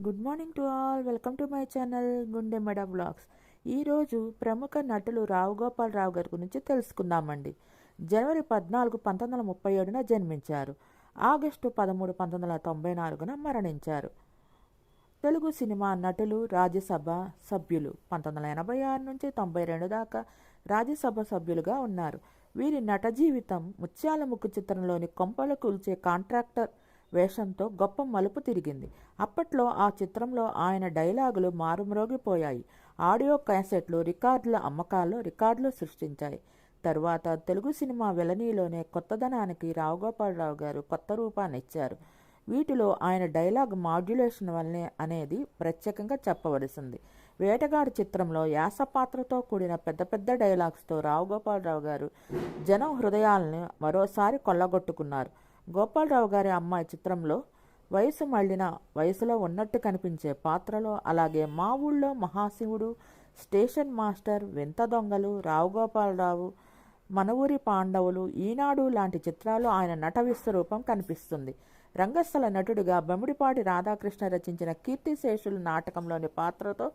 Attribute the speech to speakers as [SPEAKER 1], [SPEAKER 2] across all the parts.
[SPEAKER 1] Good morning to all. Welcome to my channel గుండె మెడ blogs. ఈరోజు ప్రముఖ నటులు రావు గోపాలరావు గారి గురించి తెలుసుకుందామండి. జనవరి 14, 1937 జన్మించారు. ఆగస్టు 13, 1994 మరణించారు. తెలుగు సినిమా నటులు, రాజ్యసభ సభ్యులు. 1986 నుంచి 92 దాకా రాజ్యసభ సభ్యులుగా ఉన్నారు. వీరి నట జీవితం ముత్యాల ముగ్గు చిత్రంలోని కొంపలు కూల్చే కాంట్రాక్టర్ వేషంతో గొప్ప మలుపు తిరిగింది. అప్పట్లో ఆ చిత్రంలో ఆయన డైలాగులు మారుమ్రోగిపోయాయి. ఆడియో క్యాసెట్లు రికార్డుల అమ్మకాల్లో రికార్డులు సృష్టించాయి. తరువాత తెలుగు సినిమా వెలనీలోనే కొత్తదనానికి రావు గోపాలరావు గారు కొత్త రూపాన్ని ఇచ్చారు. వీటిలో ఆయన డైలాగ్ మాడ్యులేషన్ వల్లనే అనేది ప్రత్యేకంగా చెప్పవలసింది. వేటగాడు చిత్రంలో యాస పాత్రతో కూడిన పెద్ద పెద్ద డైలాగ్స్తో రావు గోపాలరావు గారు జనం హృదయాలను మరోసారి కొల్లగొట్టుకున్నారు. గోపాలరావు గారి అమ్మాయి చిత్రంలో వయసు మళ్ళిన వయసులో ఉన్నట్టు కనిపించే పాత్రలో, అలాగే మా ఊళ్ళో మహాశివుడు, స్టేషన్ మాస్టర్, వింత దొంగలు, రావు గోపాలరావు, మన ఊరి పాండవులు, ఈనాడు లాంటి చిత్రాలు ఆయన నట విశ్వరూపం కనిపిస్తుంది. రంగస్థల నటుడిగా బెమిడిపాటి రాధాకృష్ణ రచించిన కీర్తిశేషులు నాటకంలోని పాత్రతో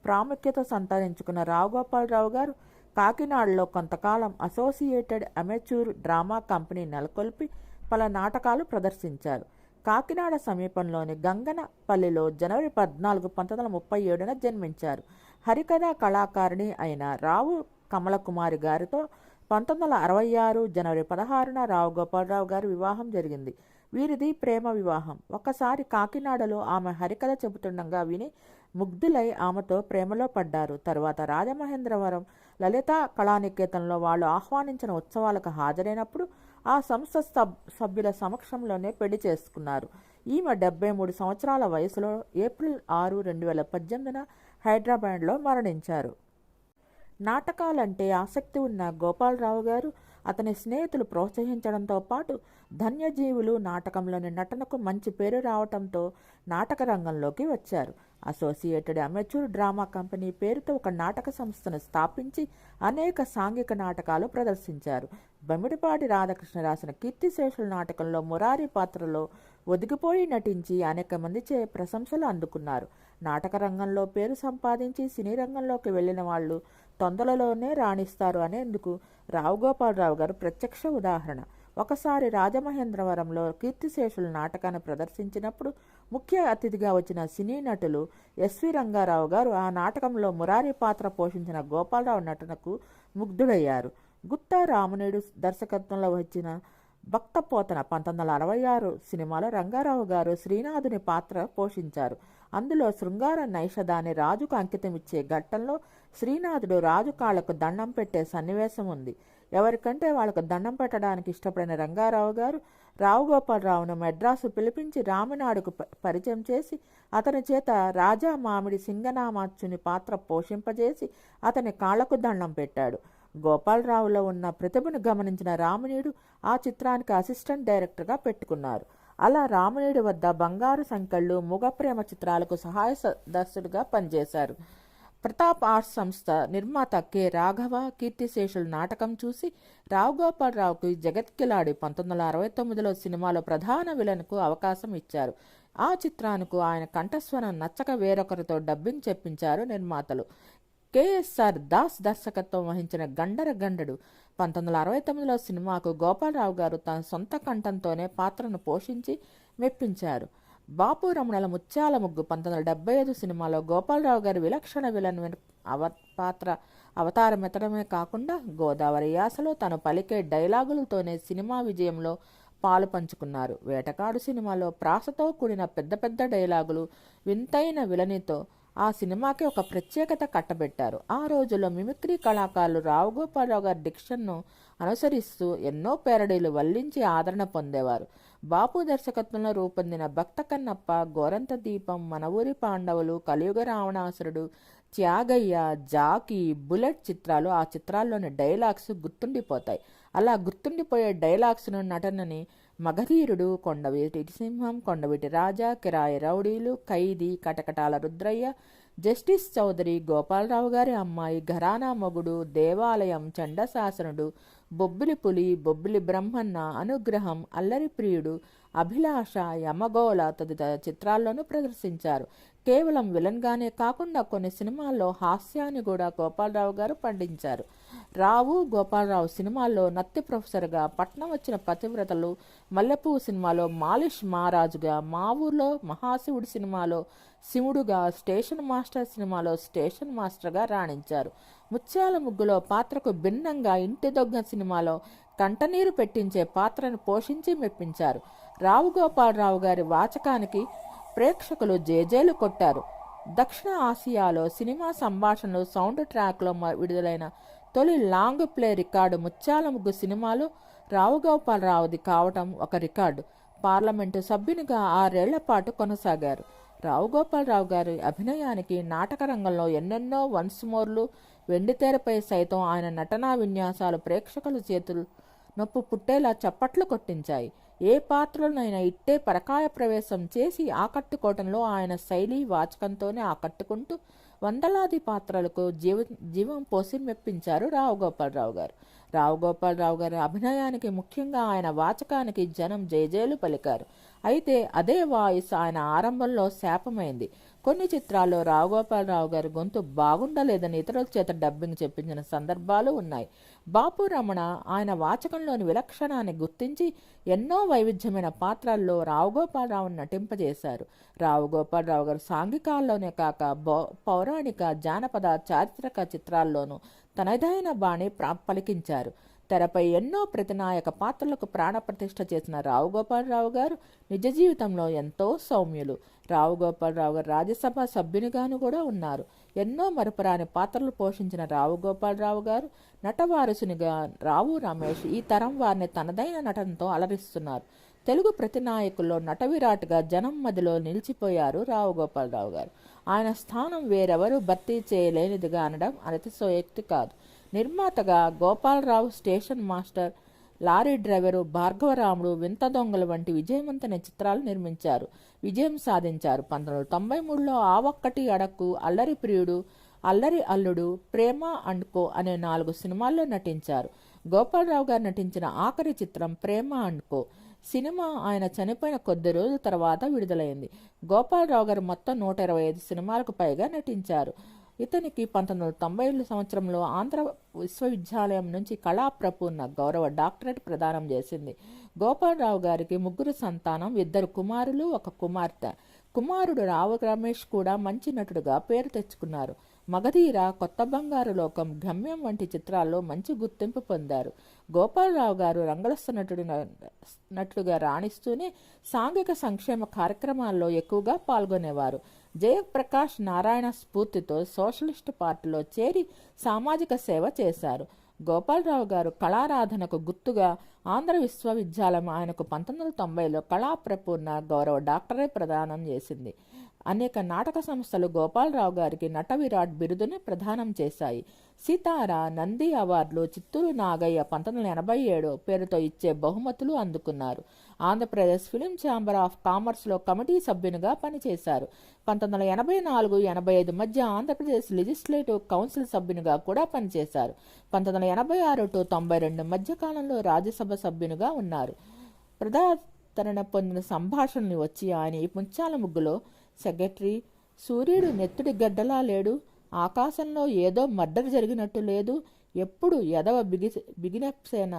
[SPEAKER 1] ప్రాముఖ్యత సంతరించుకున్న రావు గోపాలరావు గారు కాకినాడలో కొంతకాలం అసోసియేటెడ్ అమెచ్యూర్ డ్రామా కంపెనీ నెలకొల్పి పలు నాటకాలు ప్రదర్శించారు. కాకినాడ సమీపంలోని గంగనపల్లిలో జనవరి 14, 1937 జన్మించారు. హరికథా కళాకారిణి అయిన రావు కమలకుమారి గారితో 1966 జనవరి 16 రావు గోపాలరావు గారి వివాహం జరిగింది. వీరిది ప్రేమ వివాహం. ఒకసారి కాకినాడలో ఆమె హరికథ చెబుతుండగా విని ముగ్ధులై ఆమెతో ప్రేమలో పడ్డారు. తరువాత రాజమహేంద్రవరం లలితా కళానికేతన్లో వాళ్ళు ఆహ్వానించిన ఉత్సవాలకు హాజరైనప్పుడు ఆ సంస్థ సభ్యుల సమక్షంలోనే పెళ్లి చేసుకున్నారు. ఈమె 73 సంవత్సరాల వయసులో ఏప్రిల్ 6, 2018 హైదరాబాద్లో మరణించారు. నాటకాలంటే ఆసక్తి ఉన్న గోపాలరావు గారు అతని స్నేహితులు ప్రోత్సహించడంతో పాటు ధన్యజీవులు నాటకంలోని నటనకు మంచి పేరు రావడంతో నాటక రంగంలోకి వచ్చారు. అసోసియేటెడ్ అమెచ్యూర్ డ్రామా కంపెనీ పేరుతో ఒక నాటక సంస్థను స్థాపించి అనేక సాంఘిక నాటకాలు ప్రదర్శించారు. బెమిడిపాటి రాధాకృష్ణ రాసిన కీర్తిశేషుల నాటకంలో మురారి పాత్రలో ఒదిగిపోయి నటించి అనేక మంది ప్రశంసలు అందుకున్నారు. నాటక రంగంలో పేరు సంపాదించి సినీ రంగంలోకి వెళ్ళిన వాళ్ళు తొందరలోనే రాణిస్తారు అనేందుకు రావు గోపాలరావు గారు ప్రత్యక్ష ఉదాహరణ. ఒకసారి రాజమహేంద్రవరంలో కీర్తిశేషుల నాటకాన్ని ప్రదర్శించినప్పుడు ముఖ్య అతిథిగా వచ్చిన సినీ నటులు ఎస్వి రంగారావు గారు ఆ నాటకంలో మురారి పాత్ర పోషించిన గోపాలరావు నటనకు ముగ్ధుడయ్యారు. గుత్తా రామనేడు దర్శకత్వంలో వచ్చిన భక్తపోతన 1966 సినిమాలో రంగారావు గారు శ్రీనాథుని పాత్ర పోషించారు. అందులో శృంగార నైషధాన్ని రాజుకు అంకితమిచ్చే ఘట్టంలో శ్రీనాథుడు రాజు కాళ్లకు దండం పెట్టే సన్నివేశం ఉంది. ఎవరికంటే వాళ్ళకు దండం పెట్టడానికి ఇష్టపడిన రంగారావు గారు రావు గోపాలరావును మెడ్రాసు పిలిపించి రామినాడుకు పరిచయం చేసి అతని చేత రాజా మామిడి సింగనామాచుని పాత్ర పోషింపజేసి అతని కాళ్లకు దండం పెట్టాడు. గోపాలరావులో ఉన్న ప్రతిభను గమనించిన రామినీడు ఆ చిత్రానికి అసిస్టెంట్ డైరెక్టర్గా పెట్టుకున్నారు. అలా రామినీడు వద్ద బంగారు సంకెళ్ళు, మూగప్రేమ చిత్రాలకు సహాయ దర్శకుడిగా పనిచేశారు. ప్రతాప్ ఆర్ట్స్ సంస్థ నిర్మాత కె రాఘవ కీర్తిశేషుల నాటకం చూసి రావు గోపాలరావుకి జగత్కిలాడి 1969 సినిమాలో ప్రధాన విలన్కు అవకాశం ఇచ్చారు. ఆ చిత్రానికి ఆయన కంఠస్వరం నచ్చక వేరొకరితో డబ్బింగ్ చెప్పించారు నిర్మాతలు. కెఎస్ఆర్ దాస్ దర్శకత్వం వహించిన గండర గండడు 1969 సినిమాకు గోపాలరావు గారు తన సొంత కంఠంతోనే పాత్రను పోషించి మెప్పించారు. బాపు రమణల ముత్యాల ముగ్గు 1975 సినిమాలో గోపాలరావు గారి విలక్షణ విలన్ పాత్ర అవతారమెత్తడమే కాకుండా గోదావరి యాసలో తను పలికే డైలాగులతోనే సినిమా విజయంలో పాలు పంచుకున్నారు. వేటగాడు సినిమాలో ప్రాసతో కూడిన పెద్ద పెద్ద డైలాగులు, వింతైన విలనితో ఆ సినిమాకి ఒక ప్రత్యేకత కట్టబెట్టారు. ఆ రోజుల్లో మిమిక్రీ కళాకారులు రావు గోపాలరావు గారి డిక్షన్ను అనుసరిస్తూ ఎన్నో పేరడీలు వల్లించి ఆదరణ పొందేవారు. బాపు దర్శకత్వంలో రూపొందిన భక్త కన్నప్ప, గోరంత దీపం, మన ఊరి పాండవులు, కలియుగ రావణాసురుడు, త్యాగయ్య, జాకీ, బుల్లెట్ చిత్రాలు ఆ చిత్రాల్లోని డైలాగ్స్ గుర్తుండిపోతాయి. అలా గుర్తుండిపోయే డైలాగ్స్ను నటనని మగధీరుడు, కొండవీటి సింహం, కొండవీటి రాజా, కిరాయి రౌడీలు, ఖైదీ, కటకటాల రుద్రయ్య, జస్టిస్ చౌదరి, గోపాలరావు గారి అమ్మాయి, ఘరానా మొగుడు, దేవాలయం, చండశాసనుడు, బొబ్బిలి పులి, బొబ్బిలి బ్రహ్మన్న, అనుగ్రహం, అల్లరి ప్రియుడు, అభిలాష, యమగోళ తదితర చిత్రాల్లోనూ ప్రదర్శించారు. కేవలం విలన్గానే కాకుండా కొన్ని సినిమాల్లో హాస్యాన్ని కూడా గోపాలరావు గారు పండించారు. రావు గోపాలరావు సినిమాల్లో నత్తి ప్రొఫెసర్గా, పట్నం వచ్చిన పతివ్రతలు, మల్లెపువ్వు సినిమాలో మాలిష్ మహారాజుగా, మా ఊర్లో మహాశివుడి సినిమాలో శివుడుగా, స్టేషన్ మాస్టర్ సినిమాలో స్టేషన్ మాస్టర్గా రాణించారు. ముత్యాల ముగ్గులో పాత్రకు భిన్నంగా ఇంటి దొంగ సినిమాలో కంటనీరు పెట్టించే పాత్రను పోషించి మెప్పించారు. రావు గోపాలరావు గారి వాచకానికి ప్రేక్షకులు జేజేలు కొట్టారు. దక్షిణ ఆసియాలో సినిమా సంభాషణలు సౌండ్ ట్రాక్లో విడుదలైన తొలి లాంగ్ ప్లే రికార్డు ముత్యాల ముగ్గు సినిమాలో రావు గోపాలరావుది కావటం ఒక రికార్డు. పార్లమెంటు సభ్యునిగా 6 ఏళ్ల పాటు కొనసాగారు. రావు గోపాలరావు గారి అభినయానికి నాటక రంగంలో ఎన్నెన్నో వన్స్ మోర్లు, వెండితెరపై సైతం ఆయన నటనా విన్యాసాలు ప్రేక్షకుల చేతులు నొప్పు పుట్టేలా చప్పట్లు కొట్టించాయి. ఏ పాత్రలనైనా ఇట్టే పరకాయ ప్రవేశం చేసి ఆకట్టుకోవటంలో ఆయన శైలి వాచకంతోనే ఆకట్టుకుంటూ వందలాది పాత్రలకు జీవం పోసి మెప్పించారు రావు గోపాలరావు గారు. రావు గోపాలరావు గారి అభినయానికి, ముఖ్యంగా ఆయన వాచకానికి జనం జయజేలు పలికారు. అయితే అదే వాయిస్ ఆయన ఆరంభంలో శాపమైంది. కొన్ని చిత్రాల్లో రావు గోపాలరావు గారి గొంతు బాగుండలేదని ఇతరుల చేత డబ్బింగ్ చెప్పించిన సందర్భాలు ఉన్నాయి. బాపు రమణ ఆయన వాచకంలోని విలక్షణాన్ని గుర్తించి ఎన్నో వైవిధ్యమైన పాత్రల్లో రావు గోపాలరావును నటింపజేశారు. రావు గోపాలరావు గారు సాంఘికాల్లోనే కాక పౌరాణిక, జానపద, చారిత్రక చిత్రాల్లోనూ తనదైన బాణి పలికించారు. తెరపై ఎన్నో ప్రతినాయక పాత్రలకు ప్రాణప్రతిష్ఠ చేసిన రావు గోపాలరావు గారు నిజ జీవితంలో ఎంతో సౌమ్యులు. రావు గోపాలరావు గారు రాజ్యసభ సభ్యునిగాను కూడా ఉన్నారు. ఎన్నో మరపురాని పాత్రలు పోషించిన రావు గోపాలరావు గారు నటవారసునిగా రావు రమేష్ ఈ తరం వారిని తనదైన నటనతో అలరిస్తున్నారు. తెలుగు ప్రతినాయకుల్లో నటవిరాట్గా జనం మధ్యలో నిలిచిపోయారు రావు గోపాలరావు గారు. ఆయన స్థానం వేరెవరూ భర్తీ చేయలేనిదిగా అనడం అతిశయోక్తి కాదు. నిర్మాతగా Gopalarao, station master, lorry driver, Bhargavaramudu, వింత దొంగలు వంటి విజయవంతమైన చిత్రాలు నిర్మించారు, విజయం సాధించారు. 1993లో ఆ ఒక్కటి అడక్కు, అల్లరి ప్రియుడు, అల్లరి అల్లుడు, ప్రేమ అండ్ కో అనే 4 సినిమాల్లో నటించారు. గోపాలరావు గారు నటించిన ఆఖరి చిత్రం ప్రేమ అండ్ కో సినిమా ఆయన చనిపోయిన కొద్ది రోజుల తర్వాత విడుదలైంది. గోపాలరావు గారు మొత్తం 125 సినిమాలకు పైగా నటించారు. ఇతనికి 1990 సంవత్సరంలో ఆంధ్ర విశ్వవిద్యాలయం నుంచి కళా ప్రపూర్ణ గౌరవ డాక్టరేట్ ప్రదానం చేసింది. గోపాలరావు గారికి 3 సంతానం, 2 కుమారులు, 1 కుమార్తె. కుమారుడు రావు రమేష్ కూడా మంచి నటుడుగా పేరు తెచ్చుకున్నారు. మగధీర, కొత్త బంగారు లోకం, గమ్యం వంటి చిత్రాల్లో మంచి గుర్తింపు పొందారు. గోపాలరావు గారు రంగస్థ నటుడుగా రాణిస్తూనే సాంఘిక సంక్షేమ కార్యక్రమాల్లో ఎక్కువగా పాల్గొనేవారు. జయప్రకాష్ నారాయణ స్ఫూర్తితో సోషలిస్టు పార్టీలో చేరి సామాజిక సేవ చేశారు. గోపాలరావు గారు కళారాధనకు గుర్తుగా ఆంధ్ర విశ్వవిద్యాలయం ఆయనకు 1990లో కళా ప్రపూర్ణ గౌరవ డాక్టరేట్ ప్రదానం చేసింది. అనేక నాటక సంస్థలు గోపాలరావు గారికి నట విరాట్ బిరుదుని ప్రదానం చేశాయి. సీతార, నంది అవార్డులు, చిత్తూరు నాగయ్య 1987 పేరుతో ఇచ్చే బహుమతులు అందుకున్నారు. ఆంధ్రప్రదేశ్ ఫిలిం ఛాంబర్ ఆఫ్ కామర్స్లో కమిటీ సభ్యునిగా పనిచేశారు. 1984-85 మధ్య ఆంధ్రప్రదేశ్ లెజిస్లేటివ్ కౌన్సిల్ సభ్యునిగా కూడా పనిచేశారు. 1986-92 మధ్య కాలంలో రాజ్యసభ సభ్యునిగా ఉన్నారు. ప్రజాదరణ పొందిన సంభాషణలు వచ్చి ఆయన ఈ ముత్యాల ముగ్గులో సెక్రటరీ, సూర్యుడు నెత్తుడి గడ్డలా లేడు, ఆకాశంలో ఏదో మర్డర్ జరిగినట్టు లేదు, ఎప్పుడు ఎదవ బిగినెప్సేన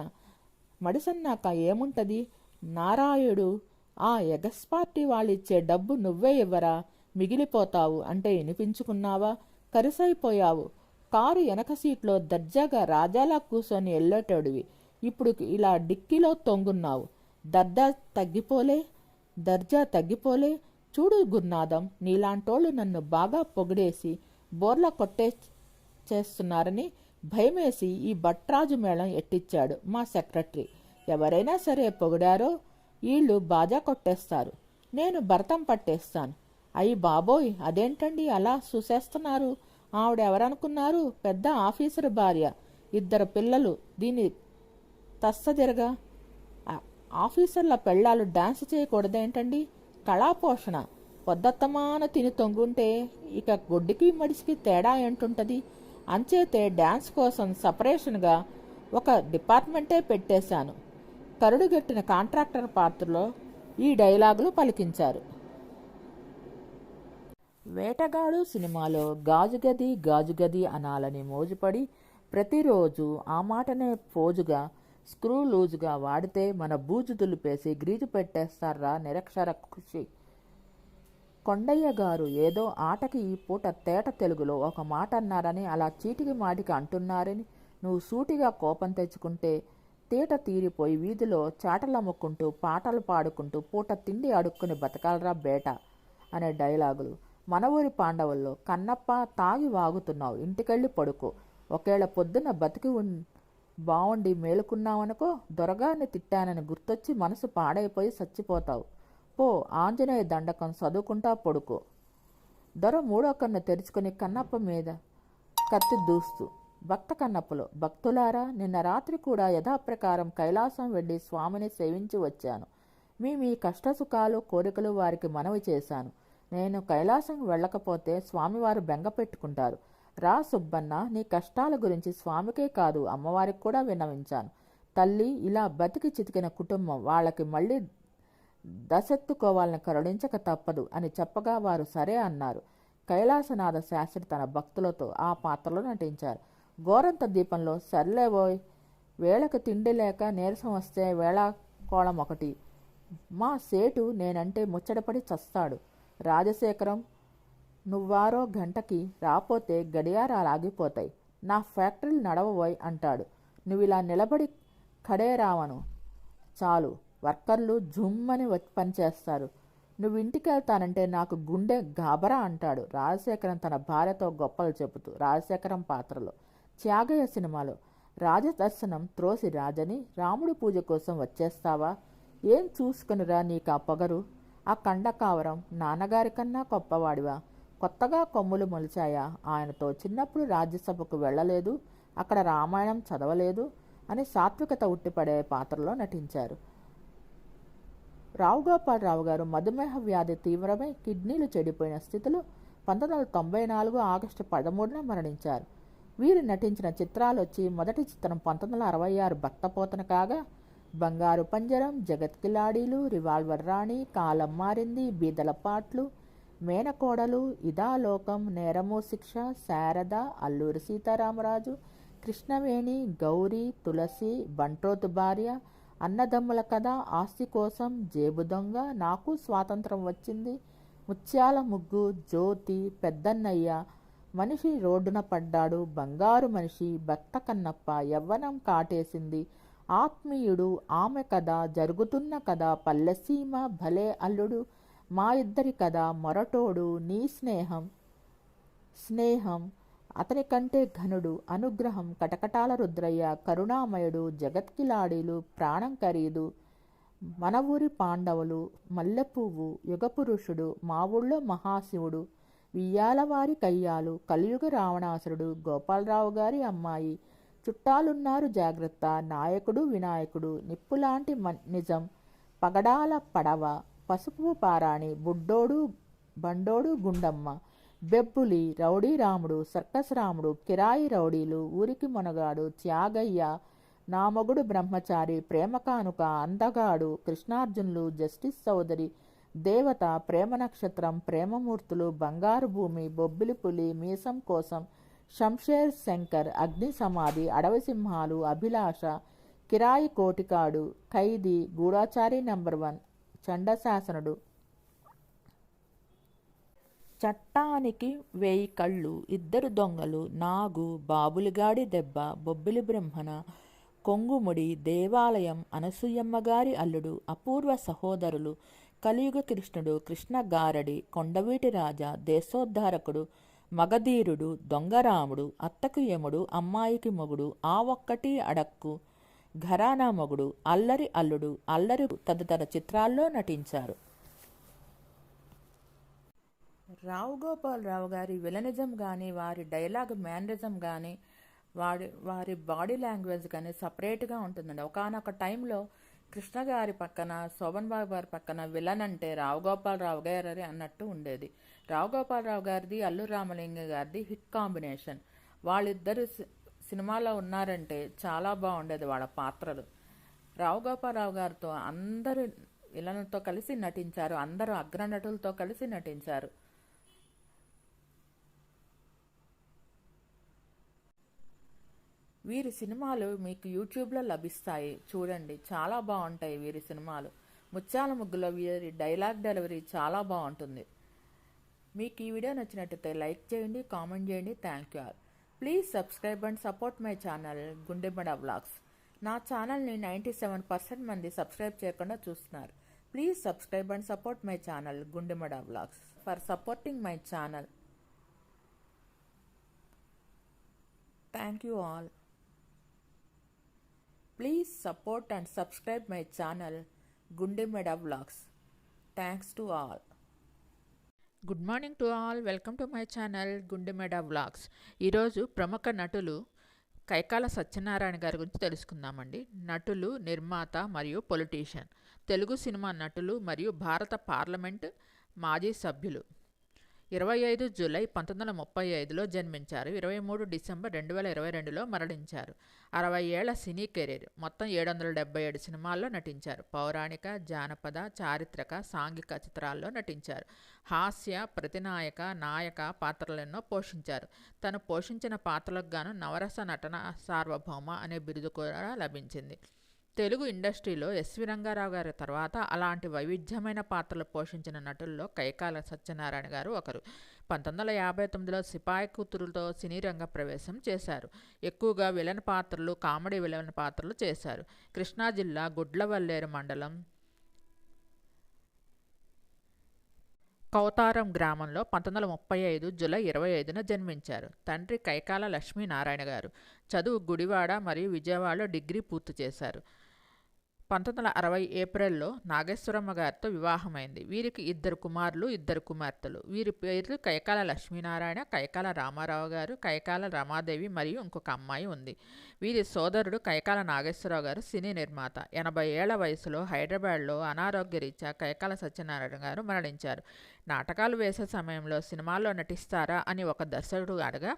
[SPEAKER 1] మడిసన్నాక ఏముంటది, నారాయుడు ఆ ఎగస్ పార్టీ వాళ్ళిచ్చే డబ్బు నువ్వే ఇవ్వరా, మిగిలిపోతావు అంటే వినిపించుకున్నావా, కరిసైపోయావు, కారు వెనక సీట్లో దర్జాగా రాజాలా కూర్చొని వెళ్ళేటోడివి, ఇప్పుడు ఇలా డిక్కీలో తొంగున్నావు, దర్జా తగ్గిపోలే, చూడు గురునాథం, నీలాంటోళ్ళు నన్ను బాగా పొగిడేసి బోర్లా చేస్తున్నారని భయమేసి ఈ భట్రాజు మేళం ఎట్టిచ్చాడు మా సెక్రటరీ. ఎవరైనా సరే పొగిడారో వీళ్ళు బాజా కొట్టేస్తారు, నేను భరతం పట్టేస్తాను. అయ్యి బాబోయ్, అదేంటండి అలా చూసేస్తున్నారు, ఆవిడ ఎవరనుకున్నారు, పెద్ద ఆఫీసర్ భార్య, 2 పిల్లలు, దీన్ని తస్సదిరగా ఆఫీసర్ల పెళ్ళాలు డాన్స్ చేయకూడదేంటండి, కళాపోషణ, పొద్దత్తమాన తిని తొంగుంటే ఇక గొడ్డుకి మడిసికి తేడా ఏంటుంటుంది, అంచేతే డ్యాన్స్ కోసం సపరేషన్గా ఒక డిపార్ట్మెంటే పెట్టేశాను. కరుడుగట్టిన కాంట్రాక్టర్ పాత్రలో ఈ డైలాగులు పలికించారు. వేటగాడు సినిమాలో గాజుగది గాజుగది అనాలని మోజుపడి ప్రతిరోజు ఆ మాటనే పోజుగా స్క్రూ లూజుగా వాడితే మన బూజు దులిపేసి గ్రీజు పెట్టేస్తారా నిరక్షర కృషి. కొండయ్య గారు ఏదో ఆటకి ఈ పూట తేట తెలుగులో ఒక మాట అన్నారని అలా చీటికి మాటికి అంటున్నారని నువ్వు సూటిగా కోపం తెచ్చుకుంటే తీట తీరిపోయి వీధిలో చాటలమ్ముకుంటూ పాటలు పాడుకుంటూ పూట తిండి అడుక్కుని బతకాలరా బేట అనే డైలాగులు. మన ఊరి పాండవుల్లో కన్నప్ప తాగి వాగుతున్నావు, ఇంటికెళ్ళి పడుకో, ఒకేళ పొద్దున్న బతికి బావుండి మేలుకున్నావనుకో దొరగారిని తిట్టానని గుర్తొచ్చి మనసు పాడైపోయి చచ్చిపోతావు. పో ఆంజనేయ దండకం చదువుకుంటా పడుకో. దొర మూడో కన్ను తెరుచుకుని కన్నప్ప మీద కత్తి దూస్తూ, భక్త కన్నప్పలో, భక్తులారా, నిన్న రాత్రి కూడా యథాప్రకారం కైలాసం వెళ్ళి స్వామిని సేవించి వచ్చాను. మీ కష్టసుఖాలు కోరికలు వారికి మనవి చేశాను. నేను కైలాసం వెళ్ళకపోతే స్వామివారు బెంగ పెట్టుకుంటారు. రా సుబ్బన్న, నీ కష్టాల గురించి స్వామికే కాదు అమ్మవారికి కూడా విన్నవించాను. తల్లి, ఇలా బతికి చితికిన కుటుంబం, వాళ్ళకి మళ్ళీ దశెత్తుకోవాలని కరుణించక తప్పదు అని చెప్పగా వారు సరే అన్నారు. కైలాసనాథ శాస్త్రి తన భక్తులతో ఆ పాత్రలో నటించారు. గోరంత దీపంలో సర్లేవోయ్, వేళకు తిండి లేక నీరసం వస్తే వేళాకోళం ఒకటి. మా సేటు నేనంటే ముచ్చటపడి చస్తాడు. రాజశేఖరం, నువ్వారో గంటకి రాపోతే గడియారాలు ఆగిపోతాయి, నా ఫ్యాక్టరీలు నడవబోయ్ అంటాడు. నువ్విలా నిలబడి కడే రావను చాలు, వర్కర్లు జుమ్మని పనిచేస్తారు. నువ్వు ఇంటికి వెళ్తానంటే నాకు గుండె గాబరా అంటాడు రాజశేఖరం తన భార్యతో గొప్పలు చెబుతూ. రాజశేఖరం పాత్రలో త్యాగయ్య సినిమాలో రాజదర్శనం త్రోసి రాజని, రాముడి పూజ కోసం వచ్చేస్తావా, ఏం చూసుకునిరా నీకు ఆ పొగరు, ఆ కండకావరం, నాన్నగారి కన్నా గొప్పవాడివా, కొత్తగా కొమ్ములు మొలిచాయా, ఆయనతో చిన్నప్పుడు రాజ్యసభకు వెళ్ళలేదు, అక్కడ రామాయణం చదవలేదు అని సాత్వికత ఉట్టిపడే పాత్రలో నటించారు. రావుగోపాలరావు గారు మధుమేహ వ్యాధి తీవ్రమై కిడ్నీలు చెడిపోయిన స్థితిలో 1994 ఆగస్టు 13న మరణించారు. వీరు నటించిన చిత్రాలు వచ్చి మొదటి చిత్రం 1966 భక్తపోతన కాగా, బంగారు పంజరం, జగత్ కిలాడీలు, రివాల్వర్ రాణి, కాలం మారింది, బీదల పాట్లు, మేనకోడలు, ఇదాలోకం, నేరమో శిక్ష, శారద, అల్లూరి సీతారామరాజు, కృష్ణవేణి, గౌరీ, తులసి, బంట్రోతు భార్య, అన్నదమ్ముల కథ, ఆస్తి కోసం, జేబు దొంగ, నాకు స్వాతంత్రం వచ్చింది, ముత్యాల ముగ్గు, జ్యోతి, పెద్దన్నయ్య, మనిషి రోడ్డున పడ్డాడు, బంగారు మనిషి, భక్త కన్నప్ప, యవ్వనం కాటేసింది, ఆత్మీయుడు, ఆమె కథ, జరుగుతున్న కథ, పల్లెసీమ, భలే అల్లుడు, మా ఇద్దరి కథ, మొరటోడు, నీ స్నేహం, స్నేహం, అతని కంటే ఘనుడు, అనుగ్రహం, కటకటాల రుద్రయ్య, కరుణామయుడు, జగత్కిలాడీలు, ప్రాణం ఖరీదు, మన ఊరి పాండవులు, మల్లెపువ్వు, యుగపురుషుడు, మా ఊళ్ళో మహాశివుడు, వియ్యాలవారి కయ్యాలు, కలియుగ రావణాసురుడు, గోపాలరావు గారి అమ్మాయి, చుట్టాలున్నారు జాగ్రత్త, నాయకుడు వినాయకుడు, నిప్పులాంటి నిజం, పగడాల పడవ, పసుపు పారాణి, బుడ్డోడు బండోడు గుండమ్మ, బెబ్బులి, రౌడీ రాముడు, సర్కస్ రాముడు, కిరాయి రౌడీలు, ఊరికి మొనగాడు, త్యాగయ్య, నా మొగుడు బ్రహ్మచారి, ప్రేమ కానుక, అందగాడు, కృష్ణార్జునులు, జస్టిస్ చౌదరి, దేవత, ప్రేమ నక్షత్రం, ప్రేమమూర్తులు, బంగారు భూమి, బొబ్బిలి పులి, మీసం కోసం, షంషేర్ శంకర్, అగ్ని సమాధి, అడవి సింహాలు, అభిలాష, కిరాయి కోటికాడు, ఖైదీ, గూఢాచారి నెంబర్ 1, చండశాసనుడు, చట్టానికి 1000 కళ్ళు, ఇద్దరు దొంగలు, నాగు, బాబులిగాడి దెబ్బ, బొబ్బిలి బ్రహ్మణ, కొంగుముడి, దేవాలయం, అనసూయమ్మగారి అల్లుడు, అపూర్వ సహోదరులు, కలియుగ కృష్ణుడు, కృష్ణ గారడి, కొండవీటి రాజా, దేశోద్ధారకుడు, మగధీరుడు, దొంగరాముడు, అత్తకు యముడు, అమ్మాయికి మొగుడు, ఆ ఒక్కటి అడక్కు, ఘరానా మొగుడు, అల్లరి అల్లుడు, అల్లరి తదితర చిత్రాల్లో నటించారు. రావు గోపాలరావు గారి విలనిజం కానీ, వారి డైలాగ్ మేనరిజం కానీ, వారి బాడీ లాంగ్వేజ్ కానీ సపరేట్గా ఉంటుందండి. ఒకానొక టైంలో కృష్ణ గారి పక్కన, శోభన్ బాబు గారి పక్కన విలన్ అంటే రావు గోపాలరావు గారి అన్నట్టు ఉండేది. రావు గోపాలరావు గారిది, అల్లు రామలింగ గారిది హిట్ కాంబినేషన్. వాళ్ళిద్దరు సినిమాలో ఉన్నారంటే చాలా బాగుండేది వాళ్ళ పాత్రలు. రావు గోపాలరావు గారితో అందరు విలన్లతో కలిసి నటించారు, అందరూ అగ్రనటులతో కలిసి నటించారు. వీరి సినిమాలు మీకు యూట్యూబ్లో లభిస్తాయి, చూడండి, చాలా బాగుంటాయి వీరి సినిమాలు. ముత్యాల ముగ్గులో వీరి డైలాగ్ డెలివరీ చాలా బాగుంటుంది. మీకు ఈ వీడియో నచ్చినట్టయితే లైక్ చేయండి, కామెంట్ చేయండి. Thank you all. Please subscribe and support my channel గుండెమడ vlogs. నా ఛానల్ని 97% మంది సబ్స్క్రైబ్ చేయకుండా చూస్తున్నారు. Please subscribe and support my channel గుండెమడ vlogs. For supporting my channel. Thank you all. Please support and subscribe my channel Gundemeda Vlogs. Thanks to all. Good morning to all. Welcome to my channel Gundemeda vlogs. ఈరోజు ప్రముఖ నటులు కైకాల సత్యనారాయణ గారి గురించి తెలుసుకుందామండి. నటులు, నిర్మాత మరియు politician, Telugu cinema నటులు మరియు భారత పార్లమెంట్ మాజీ సభ్యులు. 25 జూలై 1935లో జన్మించారు. 23 డిసెంబర్ 2022లో మరణించారు. 60 ఏళ్ల సినీ కెరీర్. మొత్తం 777 సినిమాల్లో నటించారు. పౌరాణిక, జానపద, చారిత్రక, సాంఘిక చిత్రాల్లో నటించారు. హాస్య, ప్రతినాయక, నాయక పాత్రలెన్నో పోషించారు. తను పోషించిన పాత్రలకు గాను నవరస నటన సార్వభౌమ అనే బిరుదు కూడా లభించింది. తెలుగు ఇండస్ట్రీలో ఎస్వి రంగారావు గారి తర్వాత అలాంటి వైవిధ్యమైన పాత్రలు పోషించిన నటుల్లో కైకాల సత్యనారాయణ గారు ఒకరు. 1959లో సిపాయి కూతురుతో సినీ రంగ ప్రవేశం చేశారు. ఎక్కువగా విలన్ పాత్రలు, కామెడీ విలన్ పాత్రలు చేశారు. కృష్ణా జిల్లా గుడ్లవల్లేరు మండలం కౌతారం గ్రామంలో 1935 జూలై 25న జన్మించారు. తండ్రి కైకాల లక్ష్మీనారాయణ గారు. చదువు గుడివాడ మరియు విజయవాడలో డిగ్రీ పూర్తి చేశారు. 1960 ఏప్రిల్లో నాగేశ్వరమ్మ గారితో వివాహమైంది. వీరికి 2 కుమారులు, 2 కుమార్తెలు. వీరి పేర్లు కైకాల లక్ష్మీనారాయణ, కైకాల రామారావు గారు, కైకాల రమాదేవి మరియు ఇంకొక అమ్మాయి ఉంది. వీరి సోదరుడు కైకాల నాగేశ్వరరావు గారు సినీ నిర్మాత. 80 ఏళ్ల వయసులో హైదరాబాద్లో అనారోగ్యరీత్యా కైకాల సత్యనారాయణ గారు మరణించారు. నాటకాలు వేసే సమయంలో సినిమాల్లో నటిస్తారా అని ఒక దర్శకుడు అడగా,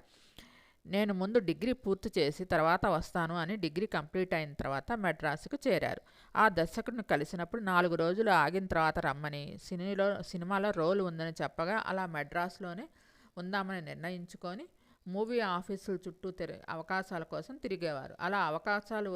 [SPEAKER 1] నేను ముందు డిగ్రీ పూర్తి చేసి తర్వాత వస్తాను అని డిగ్రీ కంప్లీట్ అయిన తర్వాత మెడ్రాస్కు చేరారు. ఆ దర్శకుడిని కలిసినప్పుడు 4 రోజులు ఆగిన తర్వాత రమ్మని, సినిమాలో రోల్ ఉందని చెప్పగా అలా మెడ్రాస్లోనే ఉందామని నిర్ణయించుకొని మూవీ ఆఫీసుల చుట్టూ అవకాశాల కోసం తిరిగేవారు. అలా అవకాశాలు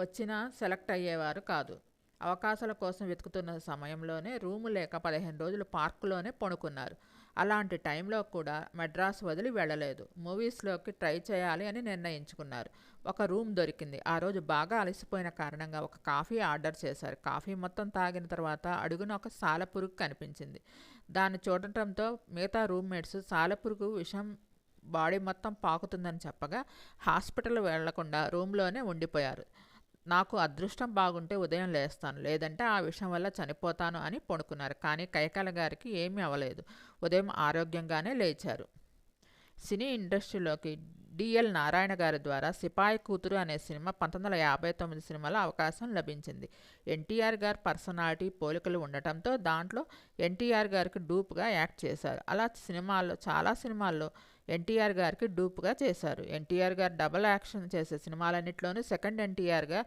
[SPEAKER 1] వచ్చినా సెలెక్ట్ అయ్యేవారు కాదు. అవకాశాల కోసం వెతుకుతున్న సమయంలోనే రూము లేక 15 రోజులు పార్కులోనే పడుకున్నారు. అలాంటి టైంలో కూడా మెడ్రాస్ వదిలి వెళ్ళలేదు. మూవీస్లోకి ట్రై చేయాలి అని నిర్ణయించుకున్నారు. ఒక రూమ్ దొరికింది. ఆ రోజు బాగా అలసిపోయిన కారణంగా ఒక కాఫీ ఆర్డర్ చేశారు. కాఫీ మొత్తం తాగిన తర్వాత అడుగున ఒక సాలెపురుగు కనిపించింది. దాన్ని చూడటంతో మిగతా రూమ్మేట్స్ సాలెపురుగు విషం బాడీ మొత్తం పాకుతుందని చెప్పగా హాస్పిటల్ వెళ్లకుండా రూమ్లోనే ఉండిపోయారు. నాకు అదృష్టం బాగుంటే ఉదయం లేస్తాను, లేదంటే ఆ విషయం వల్ల చనిపోతాను అని పడుకున్నారు. కానీ కైకాల గారికి ఏమీ అవ్వలేదు. ఉదయం ఆరోగ్యంగానే లేచారు. సినీ ఇండస్ట్రీలోకి డిఎల్ నారాయణ గారి ద్వారా సిపాయి కూతురు అనే సినిమా 1959 సినిమాలో అవకాశం లభించింది. ఎన్టీఆర్ గారి పర్సనాలిటీ పోలికలు ఉండటంతో దాంట్లో ఎన్టీఆర్ గారికి డూప్గా యాక్ట్ చేశారు. అలా చాలా సినిమాల్లో ఎన్టీఆర్ గారికి డూప్గా చేశారు. ఎన్టీఆర్ గారు డబల్ యాక్షన్ చేసే సినిమాలన్నింటిలోనూ సెకండ్ ఎన్టీఆర్గా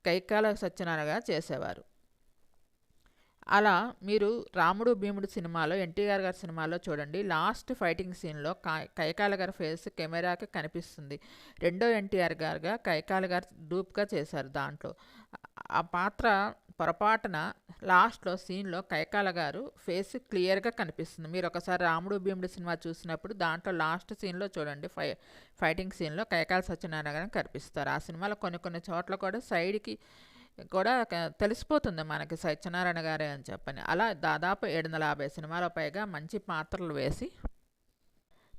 [SPEAKER 1] కైకాల సత్యనారాయణ గారు చేసేవారు. అలా మీరు రాముడు భీముడు సినిమాలో, ఎన్టీఆర్ గారి సినిమాలో చూడండి, లాస్ట్ ఫైటింగ్ సీన్లో కైకాల గారి ఫేస్ కెమెరాకి కనిపిస్తుంది. రెండో ఎన్టీఆర్ గారుగా కైకాల గారు డూప్గా చేశారు. దాంట్లో ఆ పాత్ర పొరపాటున లాస్ట్లో సీన్లో కైకాల గారు ఫేస్ క్లియర్గా కనిపిస్తుంది. మీరు ఒకసారి రాముడు భీముడు సినిమా చూసినప్పుడు దాంట్లో లాస్ట్ సీన్లో చూడండి, ఫైటింగ్ సీన్లో కైకాల సత్యనారాయణ గారు కనిపిస్తారు. ఆ సినిమాలో కొన్ని చోట్ల కూడా సైడ్కి కూడా తెలిసిపోతుంది మనకి సత్యనారాయణ గారే అని చెప్పని. అలా దాదాపు 750 సినిమాల పైగా మంచి పాత్రలు వేసి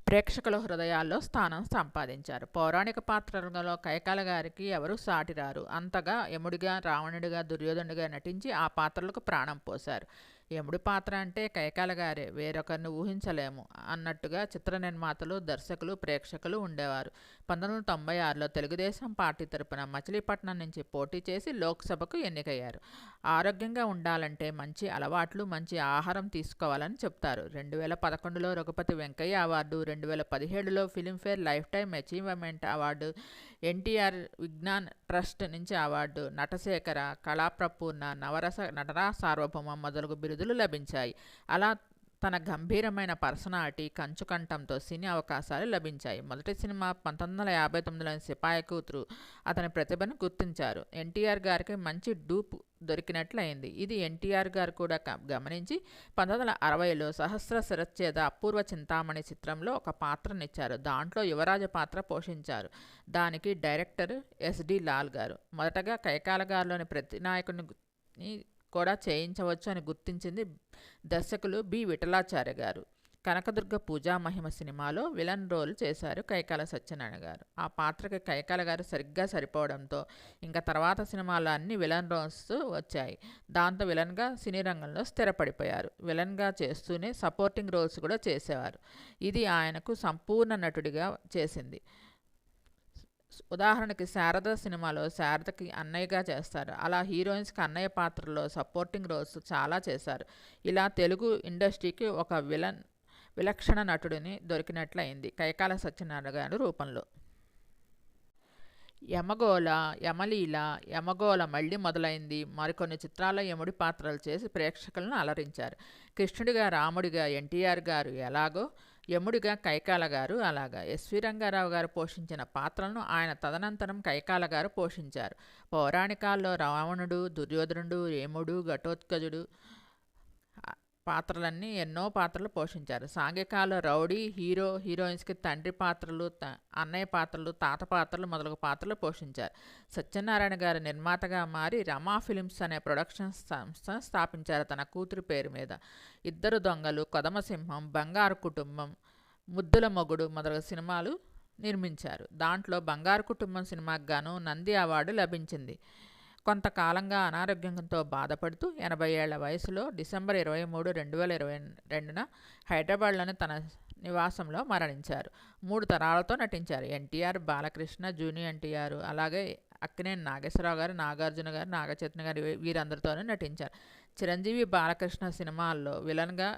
[SPEAKER 1] ప్రేక్షకుల హృదయాల్లో స్థానం సంపాదించారు. పౌరాణిక పాత్రలలో కైకాల గారికి ఎవరూ సాటిరారు. అంతగా యముడిగా, రావణుడిగా, దుర్యోధనుడిగా నటించి ఆ పాత్రలకు ప్రాణం పోశారు.
[SPEAKER 2] యముడి పాత్ర అంటే కైకాల గారే, వేరొకరిని ఊహించలేము అన్నట్టుగా చిత్ర నిర్మాతలు, దర్శకులు, ప్రేక్షకులు ఉండేవారు. 1996లో తెలుగుదేశం పార్టీ తరపున మచిలీపట్నం నుంచి పోటీ చేసి లోక్సభకు ఎన్నికయ్యారు. ఆరోగ్యంగా ఉండాలంటే మంచి అలవాట్లు, మంచి ఆహారం తీసుకోవాలని చెప్తారు. 2011లో రఘుపతి వెంకయ్య అవార్డు, 2017లో Filmfare lifetime achievement award, NTR Vignan trust నుంచి అవార్డు, నటశేఖర, కళాప్రపూర్ణ, నవరస నటనా సార్వభౌమ మొదలగు బిరుదులు లభించాయి. అలా తన గంభీరమైన పర్సనాలిటీ, కంచుకంఠంతో సినీ అవకాశాలు లభించాయి. మొదటి సినిమా 1959లోని సిపాయి కూతురు అతని ప్రతిభను గుర్తించారు. ఎన్టీఆర్ గారికి మంచి డూప్ దొరికినట్లయింది. ఇది ఎన్టీఆర్ గారు కూడా గమనించి 1960లో సహస్ర శిరచ్ఛేద అపూర్వ చింతామణి చిత్రంలో ఒక పాత్రనిచ్చారు. దాంట్లో యువరాజ పాత్ర పోషించారు. దానికి డైరెక్టర్ ఎస్డి లాల్ గారు. మొదటగా కైకాల గారిలోని ప్రతి నాయకుని కూడా చేయించవచ్చు అని గుర్తించింది దర్శకులు బి విఠలాచార్య గారు. కనకదుర్గ పూజా మహిమ సినిమాలో విలన్ రోల్ చేశారు కైకాల సత్యనారాయణ గారు. ఆ పాత్రకి కైకాల గారు సరిగ్గా సరిపోవడంతో ఇంకా తర్వాత సినిమాలో అన్ని విలన్ రోల్స్ వచ్చాయి. దాంతో విలన్గా సినీ రంగంలో స్థిరపడిపోయారు. విలన్గా చేస్తూనే సపోర్టింగ్ రోల్స్ కూడా చేసేవారు. ఇది ఆయనకు సంపూర్ణ నటుడిగా చేసింది. ఉదాహరణకి శారద సినిమాలో శారదకి అన్నయ్యగా చేస్తారు. అలా హీరోయిన్స్కి అన్నయ్య పాత్రలో సపోర్టింగ్ రోల్స్ చాలా చేశారు. ఇలా తెలుగు ఇండస్ట్రీకి ఒక విలక్షణ నటుడిని దొరికినట్లయింది కైకాల సత్యనారాయణ గారి రూపంలో. యమగోళ, యమలీల, యమగోళ మళ్ళీ మొదలైంది. మరికొన్ని చిత్రాల్లో యముడి పాత్రలు చేసి ప్రేక్షకులను అలరించారు. కృష్ణుడిగా, రాముడిగా ఎన్టీఆర్ గారు ఎలాగో, యముడిగా కైకాల గారు అలాగా. ఎస్వి రంగారావు గారు పోషించిన పాత్రలను ఆయన తదనంతరం కైకాల గారు పోషించారు. పౌరాణికాల్లో రావణుడు, దుర్యోధనుడు, రేముడు, ఘటోత్కచుడు పాత్రలన్నీ ఎన్నో పాత్రలు పోషించారు. సాంఘికాల్లో రౌడీ, హీరోయిన్స్కి తండ్రి పాత్రలు, అన్నయ్య పాత్రలు, తాత పాత్రలు మొదలగు పాత్రలు పోషించారు. సత్యనారాయణ గారు నిర్మాతగా మారి రమా ఫిలిమ్స్ అనే ప్రొడక్షన్ సంస్థ స్థాపించారు తన కూతురు పేరు మీద. ఇద్దరు దొంగలు, కొదమసింహం, బంగారు కుటుంబం, ముద్దుల మొగుడు మొదలగు సినిమాలు నిర్మించారు. దాంట్లో బంగారు కుటుంబం సినిమాకు గాను నంది అవార్డు లభించింది. కొంతకాలంగా అనారోగ్యంతో బాధపడుతూ 80 ఏళ్ల వయసులో డిసెంబర్ 23, 2022న హైదరాబాద్లోని తన నివాసంలో మరణించారు. 3 తరాలతో నటించారు. ఎన్టీఆర్, బాలకృష్ణ, జూనియర్ ఎన్టీఆర్, అలాగే అక్కినేని నాగేశ్వరరావు గారు, నాగార్జున గారు, నాగచైతన్య గారు వీరందరితోనూ నటించారు. చిరంజీవి, బాలకృష్ణ సినిమాల్లో విలన్గా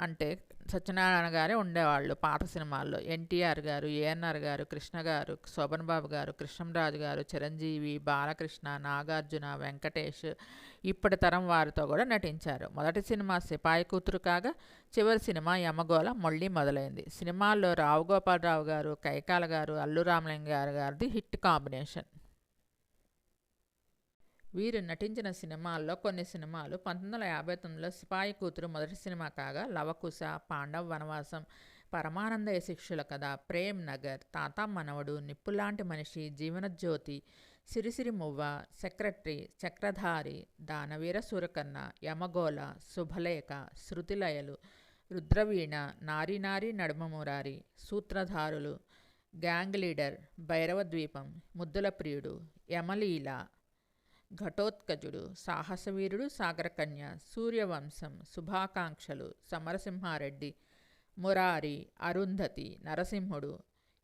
[SPEAKER 2] అంటే సత్యనారాయణ గారే ఉండేవాళ్ళు పాత సినిమాల్లో. ఎన్టీఆర్ గారు, ఏఎన్ఆర్ గారు, కృష్ణ గారు, శోభన్ బాబు గారు, కృష్ణంరాజు గారు, చిరంజీవి, బాలకృష్ణ, నాగార్జున, వెంకటేష్ ఇప్పటి తరం వారితో కూడా నటించారు. మొదటి సినిమా సిపాయి కూతురు కాగా చివరి సినిమా యమగోళ మళ్ళీ మొదలైంది. సినిమాల్లో రావు గోపాలరావు గారు, కైకాల గారు, అల్లు రామలింగారు గారిది హిట్ కాంబినేషన్. వీరు నటించిన సినిమాల్లో కొన్ని సినిమాలు 1959లో సిపాయి కూతురు మొదటి సినిమా కాగా లవకుశ, పాండవ వనవాసం, పరమానందయ్య శిష్యుల కథ, ప్రేమ్ నగర్, తాత మనవడు, నిప్పులాంటి మనిషి, జీవనజ్యోతి, సిరిసిరి మువ్వ, సెక్రటరీ, చక్రధారి, దానవీర సూరకర్ణ, యమగోళ, శుభలేఖ, శృతిలయలు, రుద్రవీణ, నారీ నారీ నడుమ మురారి, సూత్రధారులు, గ్యాంగ్ లీడర్, భైరవ ద్వీపం, ముద్దుల ప్రియుడు, యమలీల, ఘటోత్కచుడు, సాహసవీరుడు, సాగరకన్య, సూర్యవంశం, శుభాకాంక్షలు, సమరసింహారెడ్డి, మురారి, అరుంధతి, నరసింహుడు,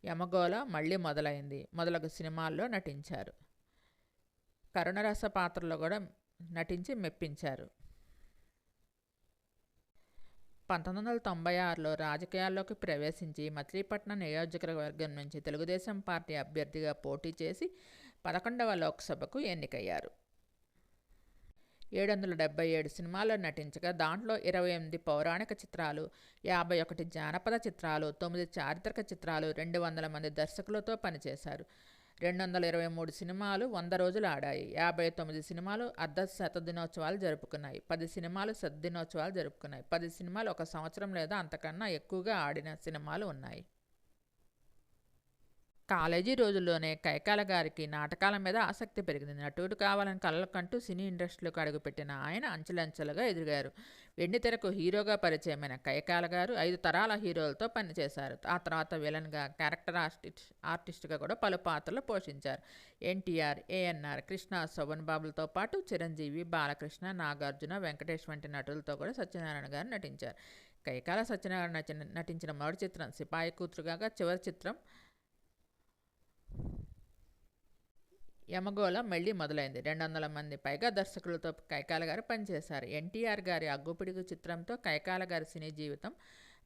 [SPEAKER 2] యమగోళ మళ్ళీ మొదలైంది మొదలగు సినిమాల్లో నటించారు. కరుణరస పాత్రలో కూడా నటించి మెప్పించారు. 1996లో రాజకీయాల్లోకి ప్రవేశించి మచిలీపట్నం నియోజకవర్గం నుంచి తెలుగుదేశం పార్టీ అభ్యర్థిగా పోటీ చేసి 11వ లోక్సభకు ఎన్నికయ్యారు. 777 సినిమాల్లో నటించగా దాంట్లో 28 పౌరాణిక చిత్రాలు, 51 జానపద చిత్రాలు, 9 చారిత్రక చిత్రాలు, 200 మంది దర్శకులతో పనిచేశారు. 223 సినిమాలు 100 రోజులు ఆడాయి. 59 సినిమాలు అర్ధ శతదినోత్సవాలు జరుపుకున్నాయి. 10 సినిమాలు శతదినోత్సవాలు జరుపుకున్నాయి. 10 సినిమాలు 1 సంవత్సరం లేదా అంతకన్నా ఎక్కువగా ఆడిన సినిమాలు ఉన్నాయి. కాలేజీ రోజుల్లోనే కైకాల గారికి నాటకాల మీద ఆసక్తి పెరిగింది. నటుడు కావాలని కలలకంటూ సినీ ఇండస్ట్రీలోకి అడుగుపెట్టిన ఆయన అంచెలంచెలుగా ఎదిగారు. వెండితెరకు హీరోగా పరిచయమైన కైకాల గారు 5 తరాల హీరోలతో పనిచేశారు. ఆ తర్వాత విలన్గా, క్యారెక్టర్ ఆర్టిస్ట్గా కూడా పలు పాత్రలు పోషించారు. ఎన్టీఆర్, ఏఎన్ఆర్, కృష్ణ, శోభన్ బాబులతో పాటు చిరంజీవి, బాలకృష్ణ, నాగార్జున, వెంకటేష్ వంటి నటులతో కూడా సత్యనారాయణ గారు నటించారు. కైకాల సత్యనారాయణ నటించిన మొదటి చిత్రం సిపాయి కూతురుగా, చివరి చిత్రం యమగోళ మళ్ళీ మొదలైంది. 200 మంది పైగా దర్శకులతో కైకాల గారు పనిచేశారు. ఎన్టీఆర్ గారి అగ్గుపిడుగు చిత్రంతో కైకాల గారి సినీ జీవితం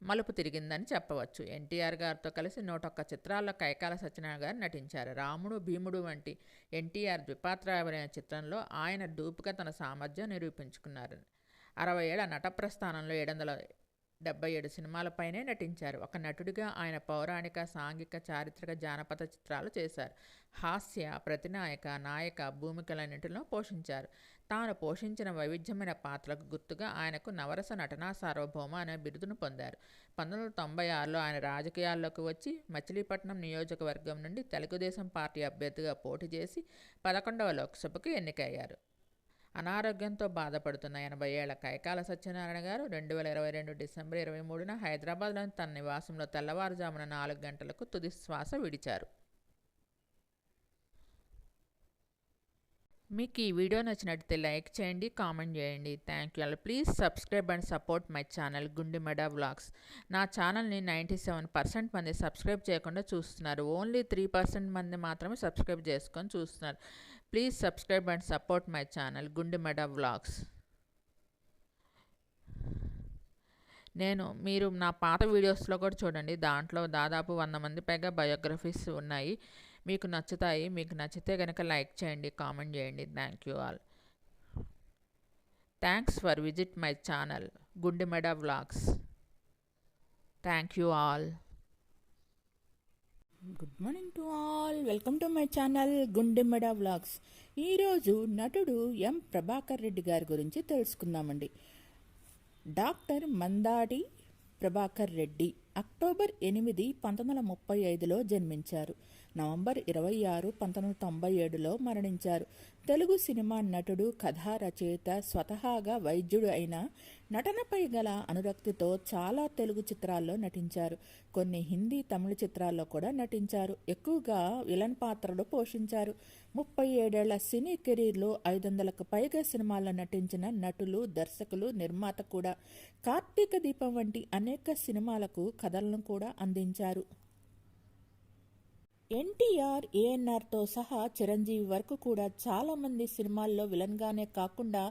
[SPEAKER 2] మలుపు తిరిగిందని చెప్పవచ్చు. ఎన్టీఆర్ గారితో కలిసి 101 చిత్రాల్లో కైకాల సత్యనారాయణ గారు నటించారు. రాముడు, భీముడు వంటి ఎన్టీఆర్ ద్విపాత్రాభినయ చిత్రంలో ఆయన డూపుగా తన సామర్థ్యం నిరూపించుకున్నారు. 60 ఏళ్ల నట ప్రస్థానంలో 777 సినిమాలపైనే నటించారు. ఒక నటుడిగా ఆయన పౌరాణిక, సాంఘిక, చారిత్రక, జానపద చిత్రాలు చేశారు. హాస్య, ప్రతినాయక, నాయక భూమికలన్నింటిలో పోషించారు. తాను పోషించిన వైవిధ్యమైన పాత్రకు గుర్తుగా ఆయనకు నవరస నటనా సార్వభౌమ అనే బిరుదును పొందారు. 1996లో ఆయన రాజకీయాల్లోకి వచ్చి మచిలీపట్నం నియోజకవర్గం నుండి తెలుగుదేశం పార్టీ అభ్యర్థిగా పోటీ చేసి 11వ లోక్సభకు ఎన్నికయ్యారు. అనారోగ్యంతో బాధపడుతున్న 80 ఏళ్ల కైకాల సత్యనారాయణ గారు 2022 డిసెంబర్ 23న హైదరాబాద్లోని తన నివాసంలో తెల్లవారుజామున 4 గంటలకు తుది శ్వాస విడిచారు. మీకు ఈ వీడియో నచ్చినట్లయితే లైక్ చేయండి, కామెంట్ చేయండి. Thank you. Please subscribe and support my channel Gundemeda vlogs. నా ఛానల్ని 97% మంది సబ్స్క్రైబ్ చేయకుండా చూస్తున్నారు. ఓన్లీ 3% మంది మాత్రమే సబ్స్క్రైబ్ చేసుకొని చూస్తున్నారు. Please subscribe and support my channel Gundemeda vlogs. మీరు నా పాత వీడియోస్లో కూడా చూడండి. దాంట్లో దాదాపు 100 మంది పైగా బయోగ్రఫీస్ ఉన్నాయి. మీకు నచ్చుతాయి. మీకు నచ్చితే కనుక లైక్ చేయండి, కామెంట్ చేయండి. Thank you all. Thanks for visit my channel Gundemeda vlogs. Thank you all.
[SPEAKER 1] Good morning to all. Welcome to my channel Gundemeda vlogs. ఈరోజు నటుడు ఎం ప్రభాకర్ రెడ్డి గారి గురించి తెలుసుకుందామండి. డాక్టర్ మందాడి ప్రభాకర్ రెడ్డి అక్టోబర్ 8, 1935లో జన్మించారు. నవంబర్ 26, 1997లో మరణించారు. తెలుగు సినిమా నటుడు, కథా రచయిత, స్వతహాగా వైద్యుడు అయిన నటనపై గల అనురక్తితో చాలా తెలుగు చిత్రాల్లో నటించారు. కొన్ని హిందీ, తమిళ చిత్రాల్లో కూడా నటించారు. ఎక్కువగా విలన్ పాత్రలు పోషించారు. 37 ఏళ్ల సినీ కెరీర్లో 500కు పైగా సినిమాల్లో నటించిన నటులు, దర్శకులు, నిర్మాత కూడా. కార్తీక దీపం వంటి అనేక సినిమాలకు కథలను కూడా అందించారు. ఎన్టీఆర్, ఏఎన్ఆర్తో సహా చిరంజీవి వరకు కూడా చాలామంది సినిమాల్లో విలన్గానే కాకుండా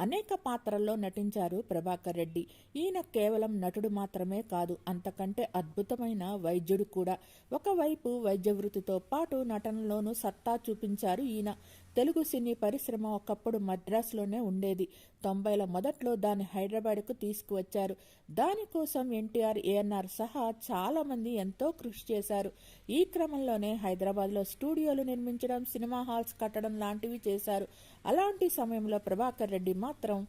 [SPEAKER 1] అనేక పాత్రల్లో నటించారు ప్రభాకర్ రెడ్డి. ఈయన కేవలం నటుడు మాత్రమే కాదు, అంతకంటే అద్భుతమైన వైద్యుడు కూడా. ఒకవైపు వైద్య వృత్తితో పాటు నటనలోనూ సత్తా చూపించారు ఈయన. తెలుగు సినీ పరిశ్రమ ఒకప్పుడు మద్రాసులోనే ఉండేది. 90ల మొదట్లో దాన్ని హైదరాబాద్కు తీసుకువచ్చారు. దానికోసం ఎన్టీఆర్, ఏఎన్ఆర్ సహా చాలామంది ఎంతో కృషి చేశారు. ఈ క్రమంలోనే హైదరాబాద్లో స్టూడియోలు నిర్మించడం, సినిమా హాల్స్ కట్టడం లాంటివి చేశారు. అలాంటి సమయంలో ప్రభాకర్ రెడ్డి మాత్రం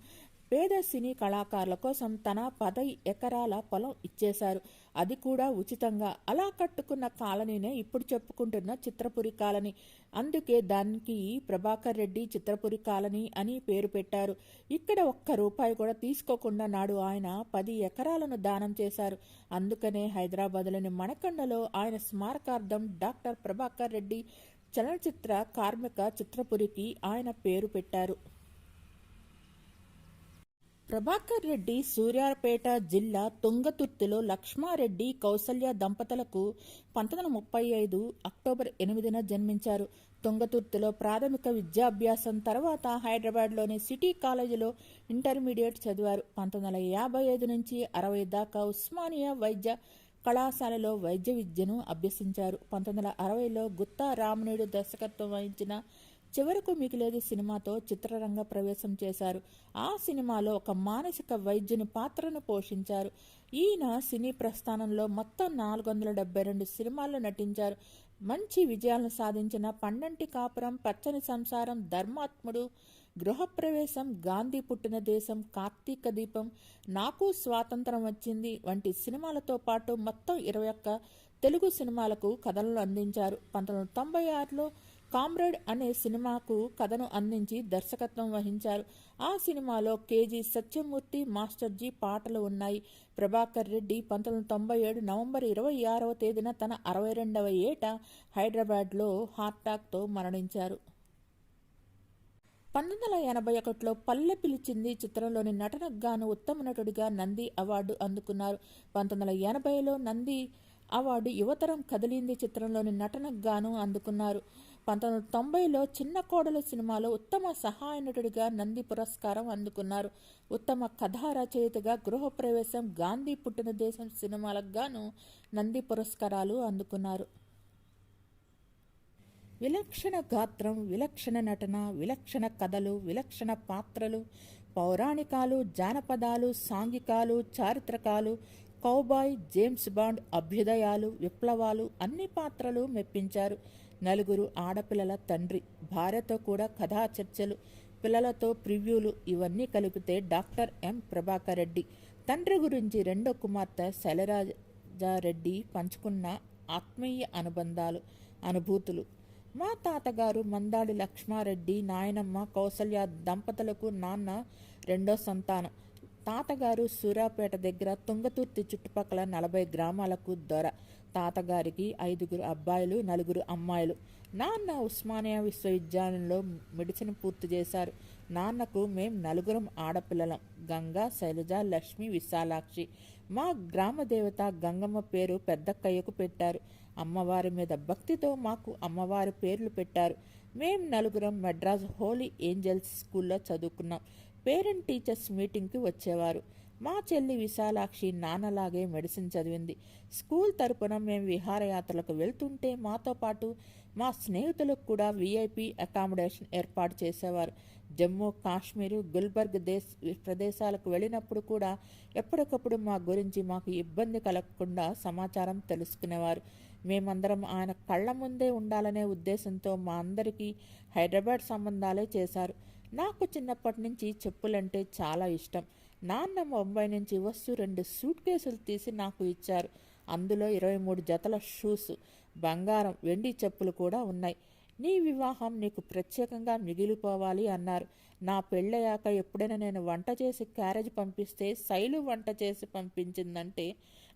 [SPEAKER 1] పేద సినీ కళాకారుల కోసం తన 10 ఎకరాల పొలం ఇచ్చేశారు. అది కూడా ఉచితంగా. అలా కట్టుకున్న కాలనీనే ఇప్పుడు చెప్పుకుంటున్న చిత్రపురి కాలనీ. అందుకే దానికి ప్రభాకర్ రెడ్డి చిత్రపురి కాలనీ అని పేరు పెట్టారు. ఇక్కడ ఒక్క రూపాయి కూడా తీసుకోకుండా నాడు ఆయన 10 ఎకరాలను దానం చేశారు. అందుకనే హైదరాబాద్లోని మణకొండలో ఆయన స్మారకార్థం డాక్టర్ ప్రభాకర్ రెడ్డి చలనచిత్ర కార్మిక చిత్రపురికి ఆయన పేరు పెట్టారు. ప్రభాకర్ రెడ్డి సూర్యాపేట జిల్లా తుంగతుర్తిలో లక్ష్మారెడ్డి, కౌసల్య దంపతులకు 1935 అక్టోబర్ 8న జన్మించారు. తుంగతుర్తిలో ప్రాథమిక విద్యాభ్యాసం తర్వాత హైదరాబాద్లోని సిటీ కాలేజీలో ఇంటర్మీడియట్ చదివారు. 1955 నుంచి 60 దాకా ఉస్మానియా వైద్య కళాశాలలో వైద్య విద్యను అభ్యసించారు. 1960లో గుత్తా రామనాయుడు దర్శకత్వం వహించిన చివరకు మిగిలేది సినిమాతో చిత్రరంగ ప్రవేశం చేశారు. ఆ సినిమాలో ఒక మానసిక వైద్యుని పాత్రను పోషించారు. ఈయన సినీ ప్రస్థానంలో మొత్తం 472 సినిమాల్లో నటించారు. మంచి విజయాలను సాధించిన పండంటి కాపురం, పచ్చని సంసారం, ధర్మాత్ముడు, గృహప్రవేశం, గాంధీ పుట్టిన దేశం, కార్తీక దీపం, నాకు స్వాతంత్రం వచ్చింది వంటి సినిమాలతో పాటు మొత్తం 21 తెలుగు సినిమాలకు కథలను అందించారు. 1996లో కామ్రేడ్ అనే సినిమాకు కథను అందించి దర్శకత్వం వహించారు. ఆ సినిమాలో కేజీ సత్యమూర్తి, మాస్టర్ జీ పాటలు ఉన్నాయి. ప్రభాకర్ రెడ్డి 1997 నవంబర్ 26వ తేదీన తన 62వ ఏట హైదరాబాద్లో హార్టాక్తో మరణించారు. 1981లో పల్లె పిలిచింది చిత్రంలోని నటనకు గాను ఉత్తమ నటుడిగా నంది అవార్డు అందుకున్నారు. 1980లో నంది అవార్డు యువతరం కదిలింది చిత్రంలోని నటనకు గాను అందుకున్నారు. 1990లో చిన్న కోడలు సినిమాలో ఉత్తమ సహాయ నటుడిగా నంది పురస్కారం అందుకున్నారు. ఉత్తమ కథా రచయితగా గృహప్రవేశం, గాంధీ పుట్టిన దేశం సినిమాలకు గాను నంది పురస్కారాలు అందుకున్నారు. విలక్షణ గాత్రం, విలక్షణ నటన, విలక్షణ కథలు, విలక్షణ పాత్రలు, పౌరాణికాలు, జానపదాలు, సాంఘికాలు, చారిత్రకాలు, కౌబాయ్, జేమ్స్ బాండ్, అభ్యుదయాలు, విప్లవాలు అన్ని పాత్రలు మెప్పించారు. 4 ఆడపిల్లల తండ్రి, భార్యతో కూడా కథా చర్చలు, పిల్లలతో ప్రివ్యూలు ఇవన్నీ కలిపితే డాక్టర్ ఎం ప్రభాకర్ రెడ్డి. తండ్రి గురించి రెండో కుమార్తె శైలజారెడ్డి పంచుకున్న ఆత్మీయ అనుభూతులు. మా తాతగారు మందాడి లక్ష్మారెడ్డి, నాయనమ్మ కౌసల్య దంపతులకు నాన్న రెండో సంతానం. తాతగారు సూరాపేట దగ్గర తుంగతుర్తి చుట్టుపక్కల 40 గ్రామాలకు దొర. తాతగారికి 5 అబ్బాయిలు, 4 అమ్మాయిలు. నాన్న ఉస్మానియా విశ్వవిద్యాలయంలో మెడిసిన్ పూర్తి చేశారు. నాన్నకు మేం 4 ఆడపిల్లలం. గంగా, శైలజ, లక్ష్మి, విశాలాక్షి. మా గ్రామ దేవత గంగమ్మ పేరు పెద్దక్కయ్యకు పెట్టారు. అమ్మవారి మీద భక్తితో మాకు అమ్మవారి పేర్లు పెట్టారు. మేం 4 మెడ్రాస్ హోలీ ఏంజల్స్ స్కూల్లో చదువుకున్నాం. పేరెంట్ టీచర్స్ మీటింగ్కి వచ్చేవారు. మా చెల్లి విశాలాక్షి నాన్నలాగే మెడిసిన్ చదివింది. స్కూల్ తరపున మేము విహారయాత్రలకు వెళ్తుంటే మాతో పాటు మా స్నేహితులకు కూడా VIP అకామిడేషన్ ఏర్పాటు చేసేవారు. జమ్మూ కాశ్మీరు, గుల్బర్గ్ ప్రదేశాలకు వెళ్ళినప్పుడు కూడా ఎప్పటికప్పుడు మా గురించి మాకు ఇబ్బంది కలగకుండా సమాచారం తెలుసుకునేవారు. మేమందరం ఆయన కళ్ళ ముందే ఉండాలనే ఉద్దేశంతో మా అందరికీ హైదరాబాద్ సంబంధాలే చేశారు. నాకు చిన్నప్పటి నుంచి చెప్పులంటే చాలా ఇష్టం. నాన్న ముంబై నుంచి వస్తూ 2 సూట్ కేసులు తీసి నాకు ఇచ్చారు. అందులో 23 జతల షూస్, బంగారం, వెండి చెప్పులు కూడా ఉన్నాయి. నీ వివాహం నీకు ప్రత్యేకంగా మిగిలిపోవాలి అన్నారు. నా పెళ్ళయ్యాక ఎప్పుడైనా నేను వంట చేసి క్యారేజ్ పంపిస్తే శైలు వంట చేసి పంపించిందంటే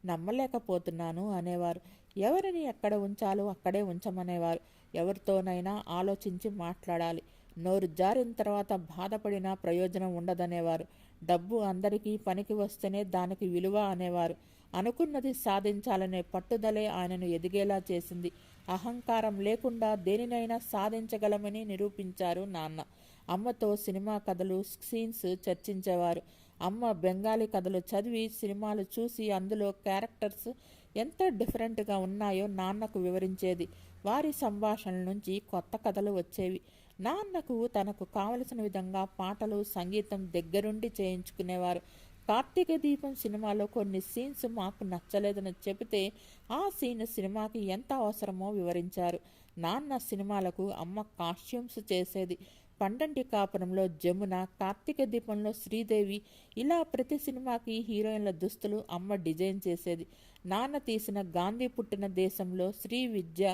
[SPEAKER 1] నమ్మలేకపోతున్నాను అనేవారు. ఎవరిని ఎక్కడ ఉంచాలో అక్కడే ఉంచమనేవారు. ఎవరితోనైనా ఆలోచించి మాట్లాడాలి. నోరు జారిన తర్వాత బాధపడినా ప్రయోజనం ఉండదనేవారు. డబ్బు అందరికీ పనికి వస్తేనే దానికి విలువ అనేవారు. అనుకున్నది సాధించాలనే పట్టుదలే ఆయనను ఎదిగేలా చేసింది. అహంకారం లేకుండా దేనినైనా సాధించగలమని నిరూపించారు నాన్న. అమ్మతో సినిమా కథలు, సీన్స్ చర్చించేవారు. అమ్మ బెంగాలీ కథలు చదివి, సినిమాలు చూసి అందులో క్యారెక్టర్స్ ఎంత డిఫరెంట్గా ఉన్నాయో నాన్నకు వివరించేది. వారి సంభాషణల నుంచి కొత్త కథలు వచ్చేవి. నాన్నకు తనకు కావలసిన విధంగా పాటలు, సంగీతం దగ్గరుండి చేయించుకునేవారు. కార్తీక దీపం సినిమాలో కొన్ని సీన్స్ మాకు నచ్చలేదని చెబితే ఆ సీన్ సినిమాకి ఎంత అవసరమో వివరించారు. నాన్న సినిమాలకు అమ్మ కాస్ట్యూమ్స్ చేసేది. పండంటి కాపురంలో జమున, కార్తీక దీపంలో శ్రీదేవి, ఇలా ప్రతి సినిమాకి హీరోయిన్ల దుస్తులు అమ్మ డిజైన్ చేసేది. నాన్న తీసిన గాంధీ పుట్టిన దేశంలో శ్రీ విద్య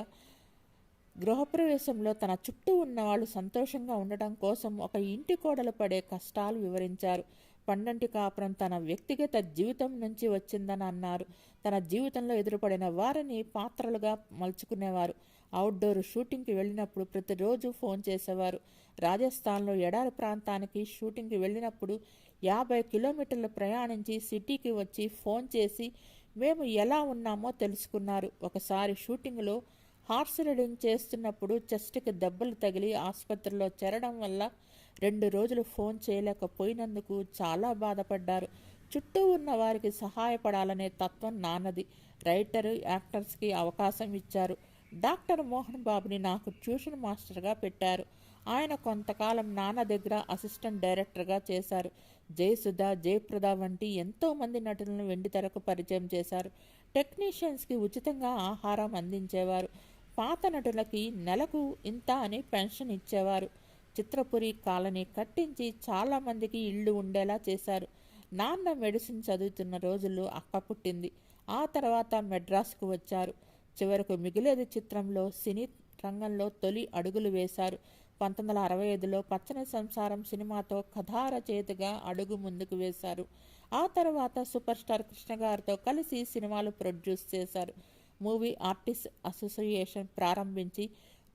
[SPEAKER 1] గృహప్రవేశంలో తన చుట్టూ ఉన్నవాళ్ళు సంతోషంగా ఉండటం కోసం ఒక ఇంటి కోడలు పడే కష్టాలు వివరించారు. పండంటి కాపురం తన వ్యక్తిగత జీవితం నుంచి వచ్చిందని అన్నారు. తన జీవితంలో ఎదురుపడిన వారిని పాత్రలుగా మలుచుకునేవారు. అవుట్డోర్ షూటింగ్కి వెళ్ళినప్పుడు ప్రతిరోజు ఫోన్ చేసేవారు. రాజస్థాన్లో ఎడారి ప్రాంతానికి షూటింగ్కి వెళ్ళినప్పుడు 50 కిలోమీటర్లు ప్రయాణించి సిటీకి వచ్చి ఫోన్ చేసి మేము ఎలా ఉన్నామో తెలుసుకున్నారు. ఒకసారి షూటింగ్లో హార్స్ రైడింగ్ చేస్తున్నప్పుడు చెస్ట్కి దెబ్బలు తగిలి ఆసుపత్రిలో చేరడం వల్ల 2 రోజులు ఫోన్ చేయలేకపోయినందుకు చాలా బాధపడ్డారు. చుట్టూ ఉన్న వారికి సహాయపడాలనే తత్వం నాన్నది. రైటర్, యాక్టర్స్కి అవకాశం ఇచ్చారు. డాక్టర్ మోహన్ బాబుని నాకు ట్యూషన్ మాస్టర్గా పెట్టారు. ఆయన కొంతకాలం నాన్న దగ్గర అసిస్టెంట్ డైరెక్టర్గా చేశారు. జయసుధ, జయప్రద వంటి ఎంతోమంది నటులను వెండితెరకు పరిచయం చేశారు. టెక్నీషియన్స్కి ఉచితంగా ఆహారం అందించేవారు. పాత నటులకి నెలకు ఇంత అని పెన్షన్ ఇచ్చేవారు. చిత్రపురి కాలనీ కట్టించి చాలామందికి ఇళ్ళు ఉండేలా చేశారు. నాన్న మెడిసిన్ చదువుతున్న రోజుల్లో అక్క పుట్టింది. ఆ తర్వాత మెడ్రాస్కు వచ్చారు. చివరకు మిగిలేది చిత్రంలో సినీ రంగంలో తొలి అడుగులు వేశారు. 1965లో పచ్చని సంసారం సినిమాతో కథా రచయితగా అడుగు ముందుకు వేశారు. ఆ తర్వాత సూపర్ స్టార్ కృష్ణ గారితో కలిసి సినిమాలు ప్రొడ్యూస్ చేశారు. మూవీ ఆర్టిస్ట్ అసోసియేషన్ ప్రారంభించి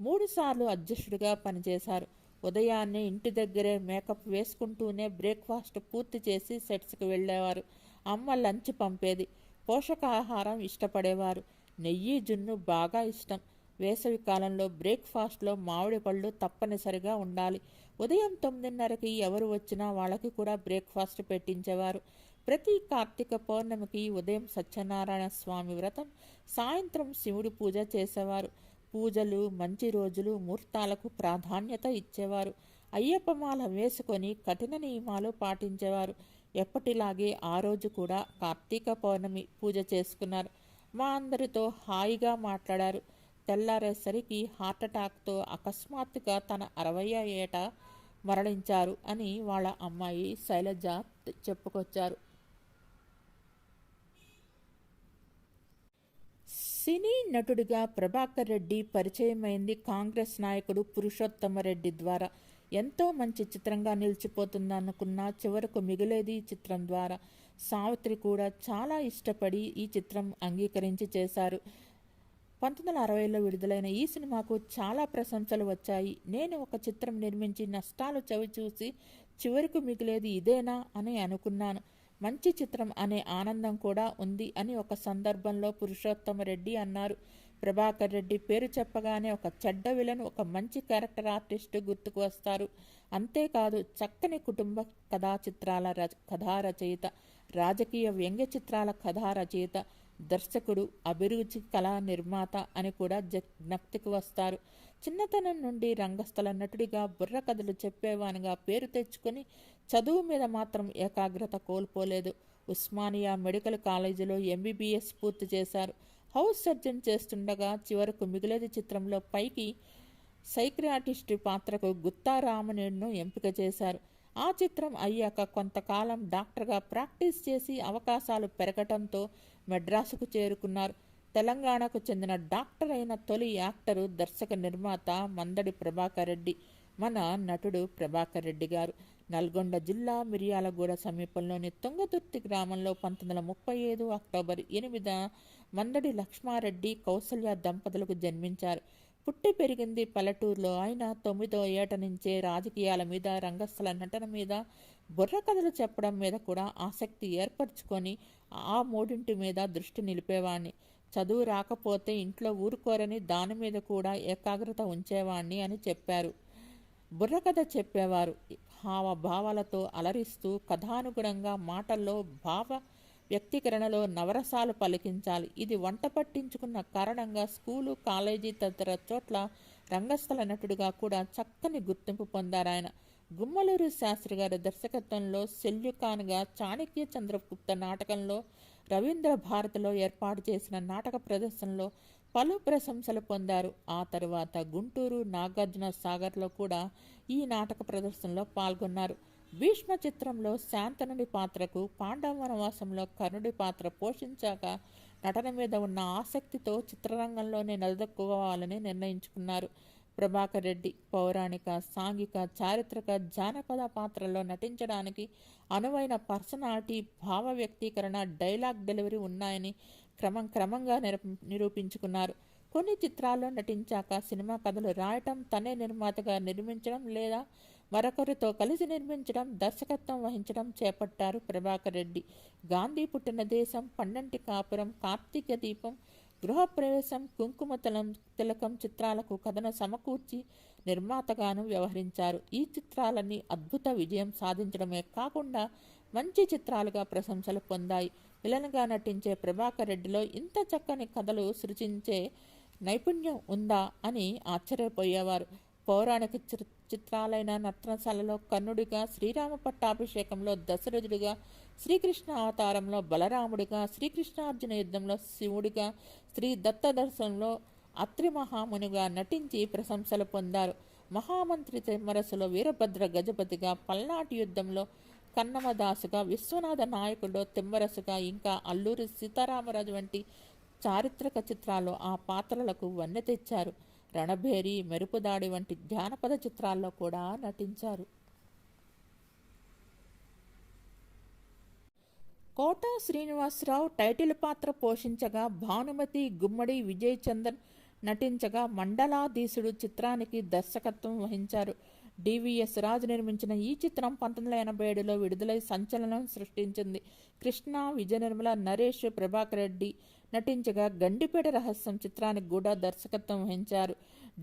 [SPEAKER 1] 3 సార్లు అధ్యక్షుడిగా పనిచేశారు. ఉదయాన్నే ఇంటి దగ్గరే మేకప్ వేసుకుంటూనే బ్రేక్ఫాస్ట్ పూర్తి చేసి సెట్స్కి వెళ్ళేవారు. అమ్మ లంచ్ పంపేది. పోషకాహారం ఇష్టపడేవారు. నెయ్యి జున్ను బాగా ఇష్టం. వేసవి కాలంలో బ్రేక్ఫాస్ట్లో మామిడి పళ్ళు తప్పనిసరిగా ఉండాలి. ఉదయం 9:30కి ఎవరు వచ్చినా వాళ్ళకి కూడా బ్రేక్ఫాస్ట్ పెట్టించేవారు. ప్రతి కార్తీక పౌర్ణమికి ఉదయం సత్యనారాయణ స్వామి వ్రతం, సాయంత్రం శివుడి పూజ చేసేవారు. పూజలు, మంచి రోజులు, ముహూర్తాలకు ప్రాధాన్యత ఇచ్చేవారు. అయ్యప్పమాల వేసుకొని కఠిన నియమాలు పాటించేవారు. ఎప్పటిలాగే ఆ రోజు కూడా కార్తీక పౌర్ణమి పూజ చేసుకున్నారు. మా అందరితో హాయిగా మాట్లాడారు. తెల్లారేసరికి హార్ట్అటాక్తో అకస్మాత్తుగా తన 60వ ఏట మరణించారు అని వాళ్ళ అమ్మాయి శైలజ చెప్పుకొచ్చారు. సినీ నటుడిగా ప్రభాకర్ రెడ్డి పరిచయమైంది కాంగ్రెస్ నాయకుడు పురుషోత్తమరెడ్డి ద్వారా. ఎంతో మంచి చిత్రంగా నిలిచిపోతుందనుకున్నా చివరకు మిగిలేది ఈ చిత్రం ద్వారా. సావిత్రి కూడా చాలా ఇష్టపడి ఈ చిత్రం అంగీకరించి చేశారు. 1960లో విడుదలైన ఈ సినిమాకు చాలా ప్రశంసలు వచ్చాయి. నేను ఒక చిత్రం నిర్మించి నష్టాలు చవిచూసి చివరకు మిగిలేది ఇదేనా అని అనుకున్నాను. మంచి చిత్రం అనే ఆనందం కూడా ఉంది అని ఒక సందర్భంలో పురుషోత్తమరెడ్డి అన్నారు. ప్రభాకర్ రెడ్డి పేరు చెప్పగానే ఒక చెడ్డ విలన్, ఒక మంచి క్యారెక్టర్ ఆర్టిస్టు గుర్తుకు వస్తారు. అంతేకాదు చక్కని కుటుంబ కథా చిత్రాల కథా రచయిత, రాజకీయ వ్యంగ్య చిత్రాల కథా రచయిత, దర్శకుడు, అభిరుచి కళా నిర్మాత అని కూడా జ్ఞప్తికి వస్తారు. చిన్నతనం నుండి రంగస్థల నటుడిగా బుర్ర కథలు చెప్పేవానిగా పేరు తెచ్చుకొని చదువు మీద మాత్రం ఏకాగ్రత కోల్పోలేదు. ఉస్మానియా మెడికల్ కాలేజీలో MBBS పూర్తి చేశారు. హౌస్ సర్జన్ చేస్తుండగా చివరకు మిగిలేది చిత్రంలో పైకి సైక్రియాటిస్ట్ పాత్రకు గుత్తా రామనేడును ఎంపిక చేశారు. ఆ చిత్రం అయ్యాక కొంతకాలం డాక్టర్గా ప్రాక్టీస్ చేసి అవకాశాలు పెరగటంతో మెడ్రాసుకు చేరుకున్నారు. తెలంగాణకు చెందిన డాక్టర్ అయిన తొలి యాక్టరు, దర్శక నిర్మాత మందడి ప్రభాకర్ రెడ్డి. మన నటుడు ప్రభాకర్ రెడ్డి గారు నల్గొండ జిల్లా మిర్యాలగూడ సమీపంలోని తుంగతుర్తి గ్రామంలో 1935 అక్టోబర్ 8న మందడి లక్ష్మారెడ్డి, కౌసల్య దంపతులకు జన్మించారు. పుట్టి పెరిగింది పల్లెటూరులో. ఆయన 9వ ఏట నుంచే రాజకీయాల మీద, రంగస్థల నటన మీద, బుర్ర కథలు చెప్పడం మీద కూడా ఆసక్తి ఏర్పరచుకొని ఆ మూడింటి మీద దృష్టి నిలిపేవాణ్ణి. చదువు రాకపోతే ఇంట్లో ఊరుకోరని దాని మీద కూడా ఏకాగ్రత ఉంచేవాణ్ణి అని చెప్పారు. బుర్రకథ చెప్పేవారు. హావభావాలతో అలరిస్తూ కథానుగుణంగా మాటల్లో భావ వ్యక్తీకరణలో నవరసాలు పలికించాలి. ఇది వంట పట్టించుకున్న కారణంగా స్కూలు, కాలేజీ తదితర చోట్ల రంగస్థల నటుడిగా కూడా చక్కని గుర్తింపు పొందారాయన. గుమ్మలూరు శాస్త్రి గారి దర్శకత్వంలో శల్యుఖాన్గా చాణక్య చంద్రగుప్త నాటకంలో, రవీంద్ర భారతిలో ఏర్పాటు చేసిన నాటక ప్రదర్శనలో పలు ప్రశంసలు పొందారు. ఆ తరువాత గుంటూరు, నాగార్జున సాగర్లో కూడా ఈ నాటక ప్రదర్శనలో పాల్గొన్నారు. భీష్మ చిత్రంలో శాంతనుడి పాత్రకు, పాండవ వనవాసంలో కర్ణుడి పాత్ర పోషించాక నటన మీద ఉన్న ఆసక్తితో చిత్రరంగంలోనే నిలదొక్కుకోవాలని నిర్ణయించుకున్నారు. ప్రభాకర్ రెడ్డి పౌరాణిక, సాంఘిక, చారిత్రక, జానపద పాత్రల్లో నటించడానికి అనువైన పర్సనాలిటీ, భావ వ్యక్తీకరణ, డైలాగ్ డెలివరీ ఉన్నాయని క్రమంగా నిరూపించుకున్నారు. కొన్ని చిత్రాల్లో నటించాక సినిమా కథలు రాయటం, తనే నిర్మాతగా నిర్మించడం లేదా మరొకరితో కలిసి నిర్మించడం, దర్శకత్వం వహించడం చేపట్టారు ప్రభాకర్ రెడ్డి. గాంధీ పుట్టిన దేశం, పండంటి కాపురం, కార్తీక దీపం, గృహప్రవేశం, కుంకుమ తిలకం చిత్రాలకు కథను సమకూర్చి నిర్మాతగాను వ్యవహరించారు. ఈ చిత్రాలన్నీ అద్భుత విజయం సాధించడమే కాకుండా మంచి చిత్రాలుగా ప్రశంసలు పొందాయి. విలన్గా నటించే ప్రభాకర్ రెడ్డిలో ఇంత చక్కని కథలు సృజించే నైపుణ్యం ఉందా అని ఆశ్చర్యపోయేవారు. పౌరాణిక చిత్రాలైన నర్తనశాలలో కర్ణుడిగా, శ్రీరామ పట్టాభిషేకంలో దశరథుడిగా, శ్రీకృష్ణ అవతారంలో బలరాముడిగా, శ్రీకృష్ణార్జున యుద్ధంలో శివుడిగా, శ్రీ దత్త దర్శనంలో అత్రి మహామునిగా నటించి ప్రశంసలు పొందారు. మహామంత్రి తిమ్మరసులో వీరభద్ర గజపతిగా, పల్నాటి యుద్ధంలో కన్నమదాసుగా, విశ్వనాథ నాయకుడు తిమ్మరసుగా, ఇంకా అల్లూరి సీతారామరాజు వంటి చారిత్రక చిత్రాల్లో ఆ పాత్రలకు వన్నె తెచ్చారు. రణభేరి, మెరుపుదాడి వంటి జానపద చిత్రాల్లో కూడా నటించారు. కోటా శ్రీనివాసరావు టైటిల్ పాత్ర పోషించగా, భానుమతి, గుమ్మడి విజయ్ చందన్ నటించగా, మండలాధీశుడు చిత్రానికి దర్శకత్వం వహించారు. డివిఎస్ రాజు నిర్మించిన ఈ చిత్రం 1987లో విడుదలై సంచలనం సృష్టించింది. కృష్ణ, విజయ నిర్మల, నరేష్, ప్రభాకర్ రెడ్డి నటించగా, గండిపేట రహస్యం చిత్రానికి కూడా దర్శకత్వం వహించారు.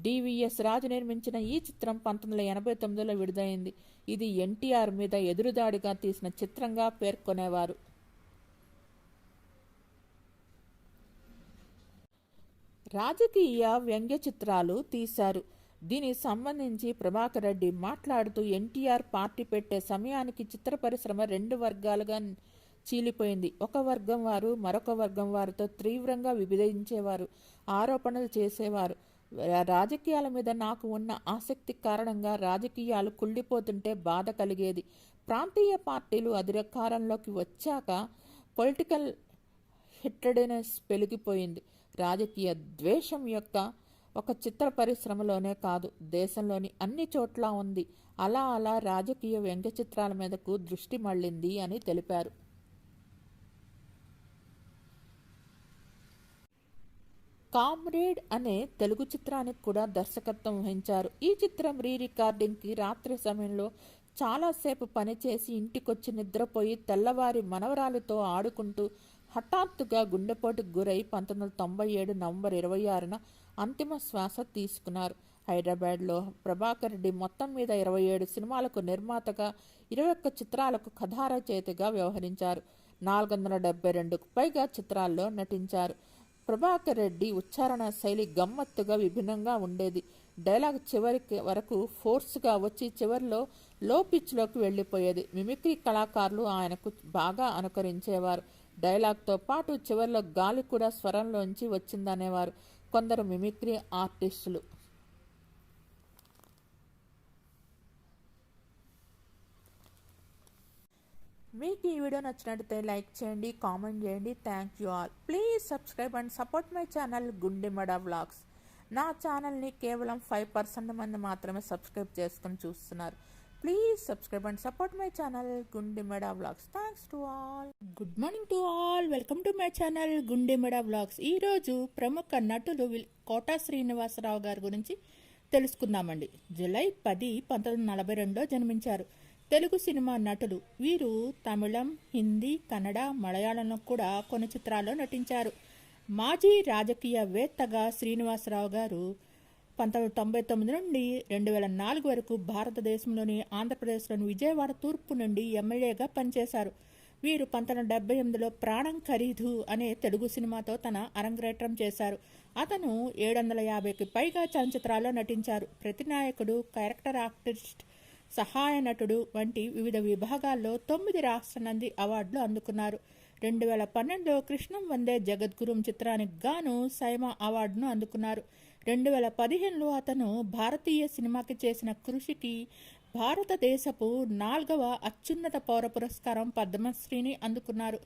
[SPEAKER 1] డివిఎస్ రాజు నిర్మించిన ఈ చిత్రం 1989లో విడుదలైంది. ఇది ఎన్టీఆర్ మీద ఎదురుదాడిగా తీసిన చిత్రంగా పేర్కొనేవారు. రాజకీయ వ్యంగ్య చిత్రాలు తీశారు. దీనికి సంబంధించి ప్రభాకర్ రెడ్డి మాట్లాడుతూ, ఎన్టీఆర్ పార్టీ పెట్టే సమయానికి చిత్ర పరిశ్రమ 2 వర్గాలుగా చీలిపోయింది. ఒక వర్గం వారు మరొక వర్గం వారితో తీవ్రంగా విభజించేవారు, ఆరోపణలు చేసేవారు. రాజకీయాల మీద నాకు ఉన్న ఆసక్తి కారణంగా రాజకీయాలు కుళ్ళిపోతుంటే బాధ కలిగేది. ప్రాంతీయ పార్టీలు అధికారంలోకి వచ్చాక పొలిటికల్ హిట్రెడ్నెస్ పెరిగిపోయింది. రాజకీయ ద్వేషం యొక్క ఒక చిత్ర పరిశ్రమలోనే కాదు, దేశంలోని అన్ని చోట్ల ఉంది. అలా రాజకీయ వ్యంగ్య చిత్రాల మీదకు దృష్టి మళ్లింది అని తెలిపారు. కామ్రేడ్ అనే తెలుగు చిత్రానికి కూడా దర్శకత్వం వహించారు. ఈ చిత్రం రీ రికార్డింగ్కి రాత్రి సమయంలో చాలాసేపు పనిచేసి ఇంటికొచ్చి నిద్రపోయి తెల్లవారి మనవరాలితో ఆడుకుంటూ హఠాత్తుగా గుండెపోటుకు గురై 1997 నవంబర్ 26న అంతిమ శ్వాస తీసుకున్నారు. హైదరాబాద్లో ప్రభాకర్ రెడ్డి మొత్తం మీద 27 సినిమాలకు నిర్మాతగా, 21 చిత్రాలకు కథారచయితగా వ్యవహరించారు. 472కు పైగా చిత్రాల్లో నటించారు. ప్రభాకర్ రెడ్డి ఉచ్చారణ శైలి గమ్మత్తుగా విభిన్నంగా ఉండేది. డైలాగ్ చివరి వరకు ఫోర్స్గా వచ్చి చివరిలో లో పిచ్లోకి వెళ్ళిపోయేది. మిమిక్రీ కళాకారులు ఆయనకు బాగా అనుకరించేవారు. డైలాగ్తో పాటు చివరిలో గాలి కూడా స్వరంలోంచి వచ్చిందనేవారు కొందరు మిమిక్రీ ఆర్టిస్టులు. మీకు ఈ వీడియో నచ్చినట్లయితే లైక్ చేయండి, కామెంట్ చేయండి. Thank you all. Please subscribe and support my channel గుండెమడ vlogs. నా ఛానల్ని కేవలం 5% మంది మాత్రమే సబ్స్క్రైబ్ చేసుకొని చూస్తున్నారు. Please subscribe and support my channel గుండెమడ vlogs. Thanks to all. Good morning to all. Welcome to my channel గుండెమడ vlogs. ఈరోజు ప్రముఖ నటులు కోటా శ్రీనివాసరావు గారి గురించి తెలుసుకుందామండి. జూలై 10, 1942 జన్మించారు. తెలుగు సినిమా నటులు. వీరు తమిళం, హిందీ, కన్నడ, మలయాళంలో కూడా కొన్ని చిత్రాల్లో నటించారు. మాజీ రాజకీయవేత్తగా శ్రీనివాసరావు గారు 1999 నుండి 2004 వరకు భారతదేశంలోని ఆంధ్రప్రదేశ్లోని విజయవాడ తూర్పు నుండి ఎమ్మెల్యేగా పనిచేశారు. వీరు 1978లో ప్రాణం ఖరీదు అనే తెలుగు సినిమాతో తన అరంగేట్రం చేశారు. అతను 750కి పైగా చలనచిత్రాల్లో నటించారు. ప్రతినాయకుడు, క్యారెక్టర్ ఆర్టిస్ట్, సహాయ నటుడు వంటి వివిధ విభాగాల్లో 9 రాష్ట్ర నంది అవార్డులు అందుకున్నారు. 2012లో కృష్ణం వందే జగద్గురుం చిత్రానికి గాను సైమా అవార్డును అందుకున్నారు. 2015లో అతను భారతీయ సినిమాకి చేసిన కృషికి భారతదేశపు 4వ అత్యున్నత పౌర పురస్కారం పద్మశ్రీని అందుకున్నారు.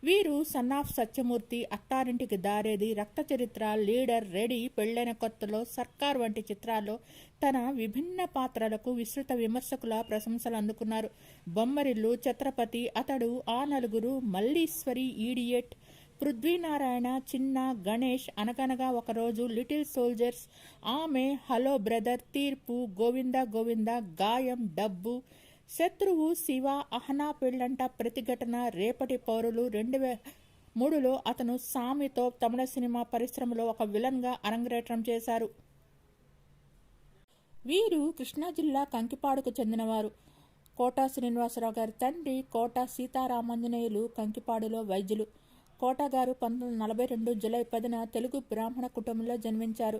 [SPEAKER 1] వీరు సన్ ఆఫ్ సత్యమూర్తి, అత్తారింటికి దారేది, రక్త చరిత్ర, లీడర్, రెడీ, పెళ్లైన కొత్తలో, సర్కార్ వంటి చిత్రాల్లో తన విభిన్న పాత్రలకు విస్తృత విమర్శకుల ప్రశంసలు అందుకున్నారు. బొమ్మరిల్లు, ఛత్రపతి, అతడు, ఆ నలుగురు, మల్లీశ్వరి, ఈడియట్, పృథ్వీనారాయణ, చిన్న, గణేష్, అనగనగా ఒకరోజు, లిటిల్ సోల్జర్స్, ఆమె, హలో బ్రదర్, తీర్పు, గోవింద గోవింద, గాయం, డబ్బు, శత్రువు, శివ, అహనా పెళ్లంట, ప్రతిఘటన, రేపటి పౌరులు. 2003లో అతను సామితో తమిళ సినిమా పరిశ్రమలో ఒక విలన్గా అరంగేట్రం చేశారు. వీరు కృష్ణా జిల్లా కంకిపాడుకు చెందినవారు. కోటా శ్రీనివాసరావు గారి తండ్రి కోటా సీతారామాంజనేయులు కంకిపాడులో వైద్యులు. కోటా గారు 1942 జూలై 10న తెలుగు బ్రాహ్మణ కుటుంబంలో జన్మించారు.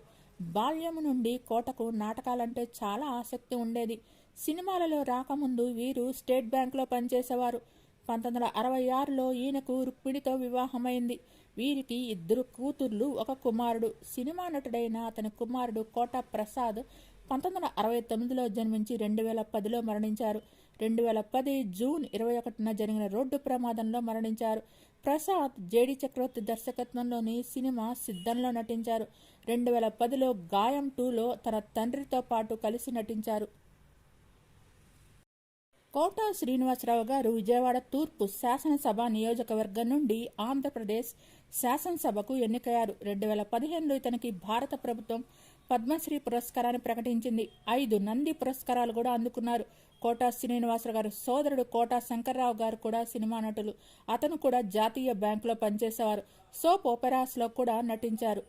[SPEAKER 1] బాల్యం నుండి కోటకు నాటకాలంటే చాలా ఆసక్తి ఉండేది. సినిమాలలో రాకముందు వీరు స్టేట్ బ్యాంకులో పనిచేసేవారు. 1966లో ఈయనకు రుక్మిణితో వివాహమైంది. వీరికి 2 కూతుర్లు, 1 కుమారుడు. సినిమా నటుడైన అతని కుమారుడు కోట ప్రసాద్ 1969లో జన్మించి 2010లో మరణించారు. 2010 జూన్ 21న జరిగిన రోడ్డు ప్రమాదంలో మరణించారు. ప్రసాద్ జేడి చక్రవర్తి దర్శకత్వంలోని సినిమా సిద్ధంలో నటించారు. 2010లో గాయం 2లో తన తండ్రితో పాటు కలిసి నటించారు. కోట శ్రీనివాసరావు గారు విజయవాడ తూర్పు శాసనసభ నియోజకవర్గం నుండి ఆంధ్రప్రదేశ్ శాసనసభకు ఎన్నికయ్యారు. 2015లో ఇతనికి భారత ప్రభుత్వం పద్మశ్రీ పురస్కారాన్ని ప్రకటించింది. 5 నంది పురస్కారాలు కూడా అందుకున్నారు. కోట శ్రీనివాసరావు గారు సోదరుడు కోట శంకర్రావు గారు కూడా సినిమా నటులు. అతను కూడా జాతీయ బ్యాంకులో పనిచేసేవారు. సోప్ ఓపెరాస్లో కూడా నటించారు.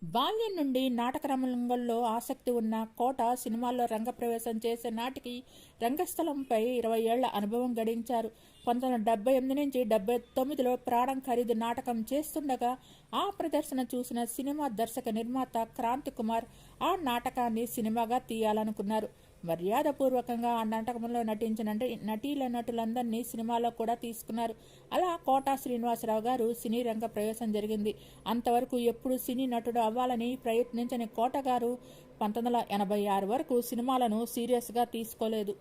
[SPEAKER 1] బాల్యం నుండి నాటక రంగంలో ఆసక్తి ఉన్న కోట సినిమాల్లో రంగప్రవేశం చేసే నాటికి రంగస్థలంపై 20 ఏళ్ల అనుభవం గడించారు. 1978 నుంచి 79లో ప్రాణం ఖరీదు నాటకం చేస్తుండగా ఆ ప్రదర్శన చూసిన సినిమా దర్శక నిర్మాత క్రాంతి కుమార్ ఆ నాటకాన్ని సినిమాగా తీయాలనుకున్నారు. మర్యాదపూర్వకంగా ఆ నాటకంలో నటించిన నటులందరినీ సినిమాలో కూడా తీసుకున్నారు. అలా కోట శ్రీనివాసరావు గారు సినీ రంగ ప్రవేశం జరిగింది. అంతవరకు ఎప్పుడు సినీ నటుడు అవ్వాలని ప్రయత్నించని కోట గారు 1986 వరకు సినిమాలను సీరియస్గా తీసుకోలేదు.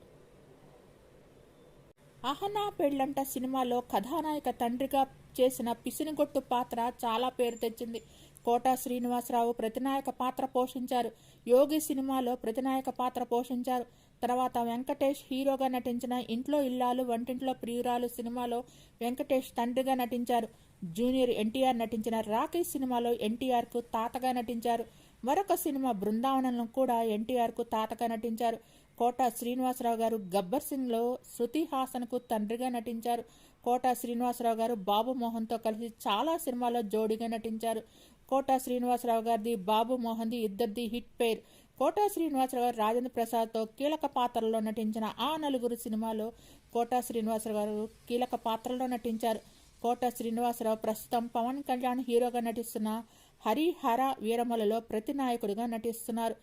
[SPEAKER 1] అహనా పెళ్లంట సినిమాలో కథానాయక తండ్రిగా చేసిన పిసినిగొట్టు పాత్ర చాలా పేరు తెచ్చింది. కోట శ్రీనివాసరావు ప్రతినాయక పాత్ర పోషించారు. యోగి సినిమాలో ప్రతినాయక పాత్ర పోషించారు. తర్వాత వెంకటేష్ హీరోగా నటించిన ఇంట్లో ఇల్లాలు వంటింట్లో ప్రియురాలు సినిమాలో వెంకటేష్ తండ్రిగా నటించారు. జూనియర్ ఎన్టీఆర్ నటించిన రాకీ సినిమాలో ఎన్టీఆర్కు తాతగా నటించారు. మరొక సినిమా బృందావనంలో కూడా ఎన్టీఆర్కు తాతగా నటించారు. కోట శ్రీనివాసరావు గారు గబ్బర్ సింగ్లో శృతి హాసన్కు తండ్రిగా నటించారు. కోట శ్రీనివాసరావు గారు బాబు మోహన్తో కలిసి చాలా సినిమాల్లో జోడీగా నటించారు. కోట శ్రీనివాసరావు గారిది బాబు మోహన్ది ఇద్దరిది హిట్ పేర్. కోట శ్రీనివాసరావు గారు రాజేంద్ర ప్రసాద్తో కీలక పాత్రలో నటించిన ఆ నలుగురు సినిమాలో కోట శ్రీనివాసరావు గారు కీలక పాత్రలో నటించారు. కోట శ్రీనివాసరావు ప్రస్తుతం పవన్ కళ్యాణ్ హీరోగా నటిస్తున్న హరిహర వీరమలలో ప్రతినాయకుడిగా నటిస్తున్నారు.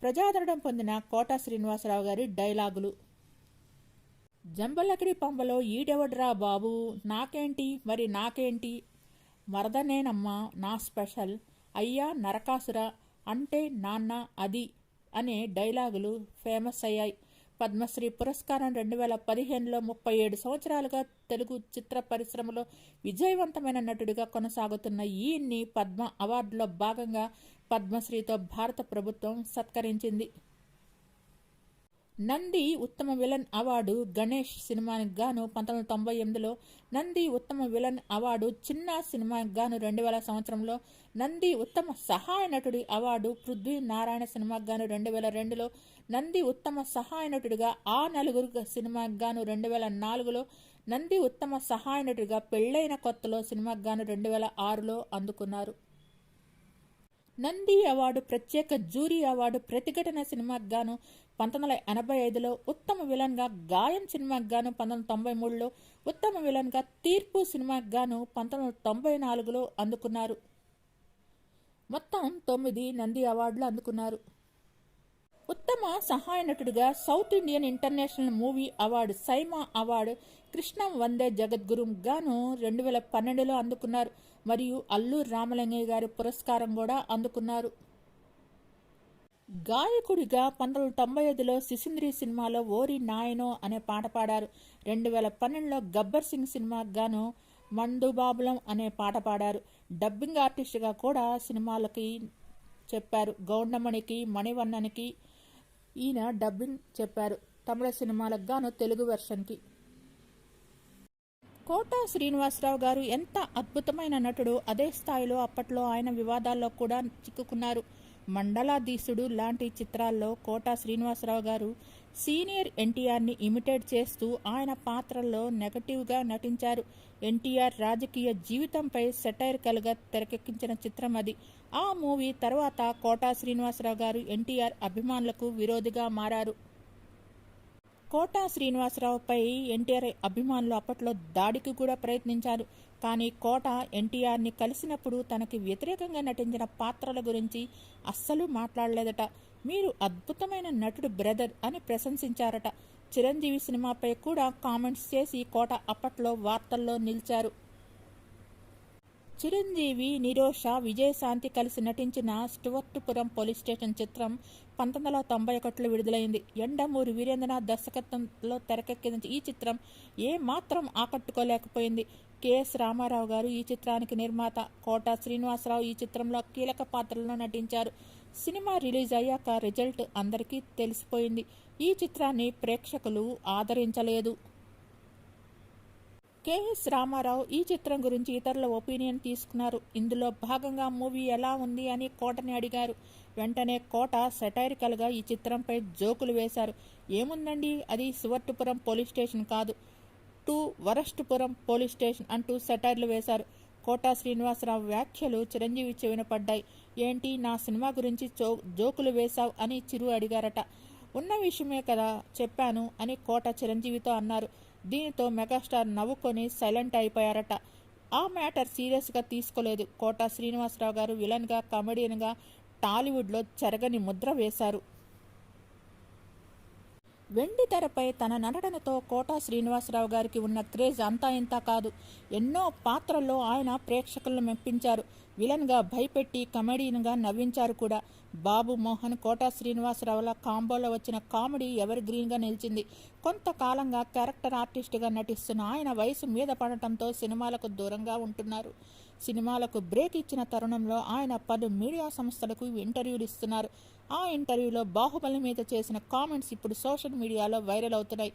[SPEAKER 1] ప్రజాదరణ పొందిన కోట శ్రీనివాసరావు గారి డైలాగులు: జంబలకిడి పంబలో ఈడెవడ్రా బాబు, నాకేంటి మరి నాకేంటి, మరదనేనమ్మా నా స్పెషల్, అయ్యా నరకాసుర అంటే నాన్న అది అనే డైలాగులు ఫేమస్ అయ్యాయి. పద్మశ్రీ పురస్కారం 2015లో 37 సంవత్సరాలుగా తెలుగు చిత్ర పరిశ్రమలో విజయవంతమైన నటుడిగా కొనసాగుతున్న ఈయన్ని పద్మ అవార్డులో భాగంగా పద్మశ్రీతో భారత ప్రభుత్వం సత్కరించింది. నంది ఉత్తమ విలన్ అవార్డు గణేష్ సినిమానికి గాను 1998లో, నంది ఉత్తమ విలన్ అవార్డు చిన్న సినిమాకి గాను 2000 సంవత్సరంలో, నంది ఉత్తమ సహాయ నటుడి అవార్డు పృథ్వీ నారాయణ సినిమాకి గాను 2002లో, నంది ఉత్తమ సహాయ నటుడిగా ఆ నలుగురు సినిమాకి గాను 2004లో, నంది ఉత్తమ సహాయ నటుడిగా పెళ్లైన కొత్తలో సినిమాకి గాను 2006లో అందుకున్నారు. నంది అవార్డు ప్రత్యేక జ్యూరీ అవార్డు ప్రతిఘటన సినిమాకి గాను 1985లో, ఉత్తమ విలన్గా గాయం సినిమాకి గాను 1993లో, ఉత్తమ విలన్గా తీర్పు సినిమాకి గాను 1994లో అందుకున్నారు. మొత్తం 9 నంది అవార్డులు అందుకున్నారు. ఉత్తమ సహాయ నటుడిగా South Indian International Movie Award SIIMA award Krishnam Vande Jagadgurum గాను 2012లో అందుకున్నారు. మరియు అల్లు రామలింగయ్య గారి పురస్కారం కూడా అందుకున్నారు. గాయకుడిగా 1995లో సిసింద్రి సినిమాలో ఓరి నాయనో అనే పాట పాడారు. 2012లో గబ్బర్ సింగ్ సినిమాకి గాను మండుబాబులం అనే పాట పాడారు. డబ్బింగ్ ఆర్టిస్ట్గా కూడా సినిమాలకి చెప్పారు. గౌండమణికి, మణివన్ననికి ఈయన డబ్బింగ్ చెప్పారు. తమిళ సినిమాలకు గాను తెలుగు వెర్షన్కి. కోట శ్రీనివాసరావు గారు ఎంత అద్భుతమైన నటుడు, అదే స్థాయిలో అప్పట్లో ఆయన వివాదాల్లో కూడా చిక్కుకున్నారు. మండలాధీశుడు లాంటి చిత్రాల్లో కోట శ్రీనివాసరావు గారు సీనియర్ ఎన్టీఆర్ని ఇమిటేట్ చేస్తూ ఆయన పాత్రల్లో నెగటివ్గా నటించారు. ఎన్టీఆర్ రాజకీయ జీవితంపై సెటైరికల్గా తెరకెక్కించిన చిత్రం అది. ఆ మూవీ తర్వాత కోట శ్రీనివాసరావు గారు ఎన్టీఆర్ అభిమానులకు విరోధిగా మారారు. కోట శ్రీనివాసరావుపై ఎన్టీఆర్ అభిమానులు అప్పట్లో దాడికి కూడా ప్రయత్నించారు. కానీ కోట ఎన్టీఆర్ని కలిసినప్పుడు తనకి వ్యతిరేకంగా నటించిన పాత్రల గురించి అస్సలు మాట్లాడలేదట. మీరు అద్భుతమైన నటుడు బ్రదర్ అని ప్రశంసించారట. చిరంజీవి సినిమాపై కూడా కామెంట్స్ చేసి కోట అప్పట్లో వార్తల్లో నిలిచారు.
[SPEAKER 3] చిరంజీవి, నిరోష, విజయశాంతి కలిసి నటించిన స్టువర్టుపురం పోలీస్ స్టేషన్ చిత్రం 1991లో విడుదలైంది. యండమూరి వీరేంద్రనాథ్ దర్శకత్వంలో తెరకెక్కిన ఈ చిత్రం ఏమాత్రం ఆకట్టుకోలేకపోయింది. కెఎస్ రామారావు గారు ఈ చిత్రానికి నిర్మాత. కోట శ్రీనివాసరావు ఈ చిత్రంలో కీలక పాత్రలో నటించారు. సినిమా రిలీజ్ అయ్యాక రిజల్ట్ అందరికీ తెలిసిపోయింది. ఈ చిత్రాన్ని ప్రేక్షకులు ఆదరించలేదు. కెఎస్ రామారావు ఈ చిత్రం గురించి ఇతరుల ఒపీనియన్ తీసుకున్నారు. ఇందులో భాగంగా మూవీ ఎలా ఉంది అని కోటని అడిగారు. వెంటనే కోట సెటైరికల్గా ఈ చిత్రంపై జోకులు వేశారు. ఏముందండి, అది శివర్టుపురం పోలీస్ స్టేషన్ కాదు, టు వరస్టుపురం పోలీస్ స్టేషన్ అంటూ సెటైర్లు వేశారు. కోట శ్రీనివాసరావు వ్యాఖ్యలు చిరంజీవి చెవిన పడ్డాయి. ఏంటి, నా సినిమా గురించి జోకులు వేశావు అని చిరు అడిగారట. ఉన్న విషయమే కదా చెప్పాను అని కోట చిరంజీవితో అన్నారు. దీనితో మెగాస్టార్ నవ్వుకొని సైలెంట్ అయిపోయారట. ఆ మ్యాటర్ సీరియస్గా తీసుకోలేదు. కోట శ్రీనివాసరావు గారు విలన్గా, కామెడియన్గా టాలీవుడ్లో చెరగని ముద్ర వేశారు. వెండి తెరపై తన నటనతో కోట శ్రీనివాసరావు గారికి ఉన్న క్రేజ్ అంతా ఇంతా కాదు. ఎన్నో పాత్రల్లో ఆయన ప్రేక్షకులను మెప్పించారు. విలన్గా భయపెట్టి కమెడీన్గా నవ్వించారు కూడా. బాబు మోహన్, కోట శ్రీనివాసరావుల కాంబోలో వచ్చిన కామెడీ ఎవర్ గ్రీన్గా నిలిచింది. కొంతకాలంగా క్యారెక్టర్ ఆర్టిస్ట్గా నటిస్తున్న ఆయన వయసు మీద పడటంతో సినిమాలకు దూరంగా ఉంటున్నారు. సినిమాలకు బ్రేక్ ఇచ్చిన తరుణంలో ఆయన పలు మీడియా సంస్థలకు ఇంటర్వ్యూలు ఇస్తున్నారు. ఆ ఇంటర్వ్యూలో బాహుబలి మీద చేసిన కామెంట్స్ ఇప్పుడు సోషల్ మీడియాలో వైరల్ అవుతున్నాయి.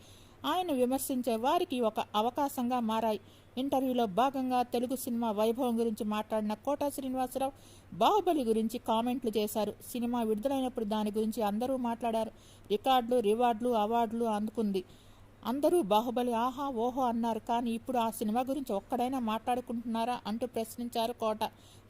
[SPEAKER 3] ఆయన విమర్శించే వారికి ఒక అవకాశంగా మారాయి. ఇంటర్వ్యూలో భాగంగా తెలుగు సినిమా వైభవం గురించి మాట్లాడిన కోట శ్రీనివాసరావు బాహుబలి గురించి కామెంట్లు చేశారు. సినిమా విడుదలైనప్పుడు దాని గురించి అందరూ మాట్లాడారు. రికార్డులు, రివార్డులు, అవార్డులు అందుకుంది. అందరూ బాహుబలి ఆహా ఓహో అన్నారు. కానీ ఇప్పుడు ఆ సినిమా గురించి ఒక్కడైనా మాట్లాడుకుంటున్నారా అంటూ ప్రశ్నించారు కోట.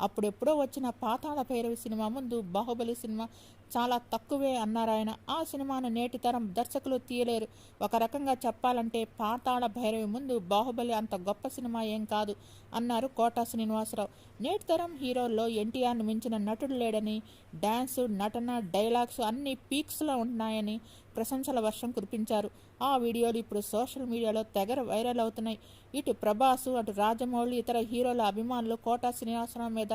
[SPEAKER 3] అప్పుడెప్పుడో వచ్చిన పాతాళ భైరవి సినిమా ముందు బాహుబలి సినిమా చాలా తక్కువే అన్నారాయన. ఆ సినిమాను నేటి తరం దర్శకులు తీయలేరు. ఒక రకంగా చెప్పాలంటే పాతాళ భైరవి ముందు బాహుబలి అంత గొప్ప సినిమా ఏం కాదు అన్నారు కోట శ్రీనివాసరావు. నేటి తరం హీరోల్లో ఎన్టీఆర్ను మించిన నటుడు లేడని, డ్యాన్సు, నటన, డైలాగ్స్ అన్ని పీక్స్లో ఉన్నాయని ప్రశంసల వర్షం కురిపించారు. ఆ వీడియోలు ఇప్పుడు సోషల్ మీడియాలో తెగ వైరల్ అవుతున్నాయి. ఇటు ప్రభాసు, అటు రాజమౌళి, ఇతర హీరోల అభిమానులు కోట శ్రీనివాసరావు మీద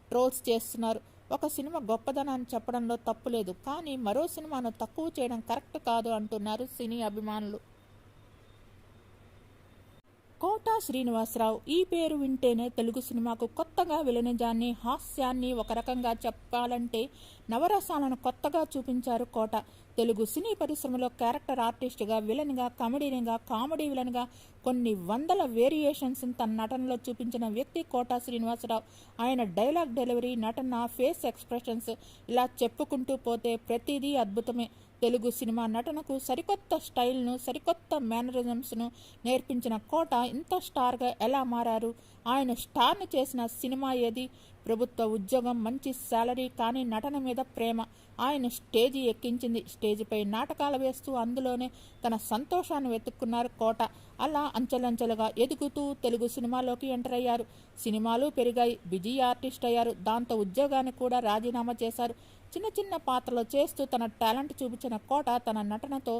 [SPEAKER 3] ట్రోల్స్ చేస్తున్నారు. ఒక సినిమా గొప్పదనాన్ని చెప్పడంలో తప్పులేదు, కానీ మరో సినిమాను తక్కువ చేయడం కరెక్ట్ కాదు అంటున్నారు సినీ అభిమానులు. కోట శ్రీనివాసరావు ఈ పేరు వింటేనే తెలుగు సినిమాకు కొత్తగా విలనిజాన్ని, హాస్యాన్ని, ఒక రకంగా చెప్పాలంటే నవరసాలను కొత్తగా చూపించారు కోట. తెలుగు సినీ పరిశ్రమలో క్యారెక్టర్ ఆర్టిస్ట్గా, విలన్గా, కమెడీగా, కామెడీ విలన్గా కొన్ని వందల వేరియేషన్స్ తన నటనలో చూపించిన వ్యక్తి కోట శ్రీనివాసరావు. ఆయన డైలాగ్ డెలివరీ, నటన, ఫేస్ ఎక్స్ప్రెషన్స్ ఇలా చెప్పుకుంటూ పోతే ప్రతిదీ అద్భుతమే. తెలుగు సినిమా నటనకు సరికొత్త స్టైల్ను, సరికొత్త మేనరిజమ్స్ను నేర్పించిన కోట ఇంత స్టార్గా ఎలా మారారు? ఆయన స్టార్ను చేసిన సినిమా ఏది? ప్రభుత్వ ఉద్యోగం, మంచి శాలరీ, కానీ నటన మీద ప్రేమ ఆయన స్టేజి ఎక్కించింది. స్టేజిపై నాటకాలు వేస్తూ అందులోనే తన సంతోషాన్ని వెతుక్కున్నారు కోట. అలా అంచెలంచెలుగా ఎదుగుతూ తెలుగు సినిమాలోకి ఎంటర్ అయ్యారు. సినిమాలు పెరిగాయి, బిజీ ఆర్టిస్ట్ అయ్యారు. దాంతో ఉద్యోగాన్ని కూడా రాజీనామా చేశారు. చిన్న చిన్న పాత్రలు చేస్తూ తన టాలెంట్ చూపించిన కోట తన నటనతో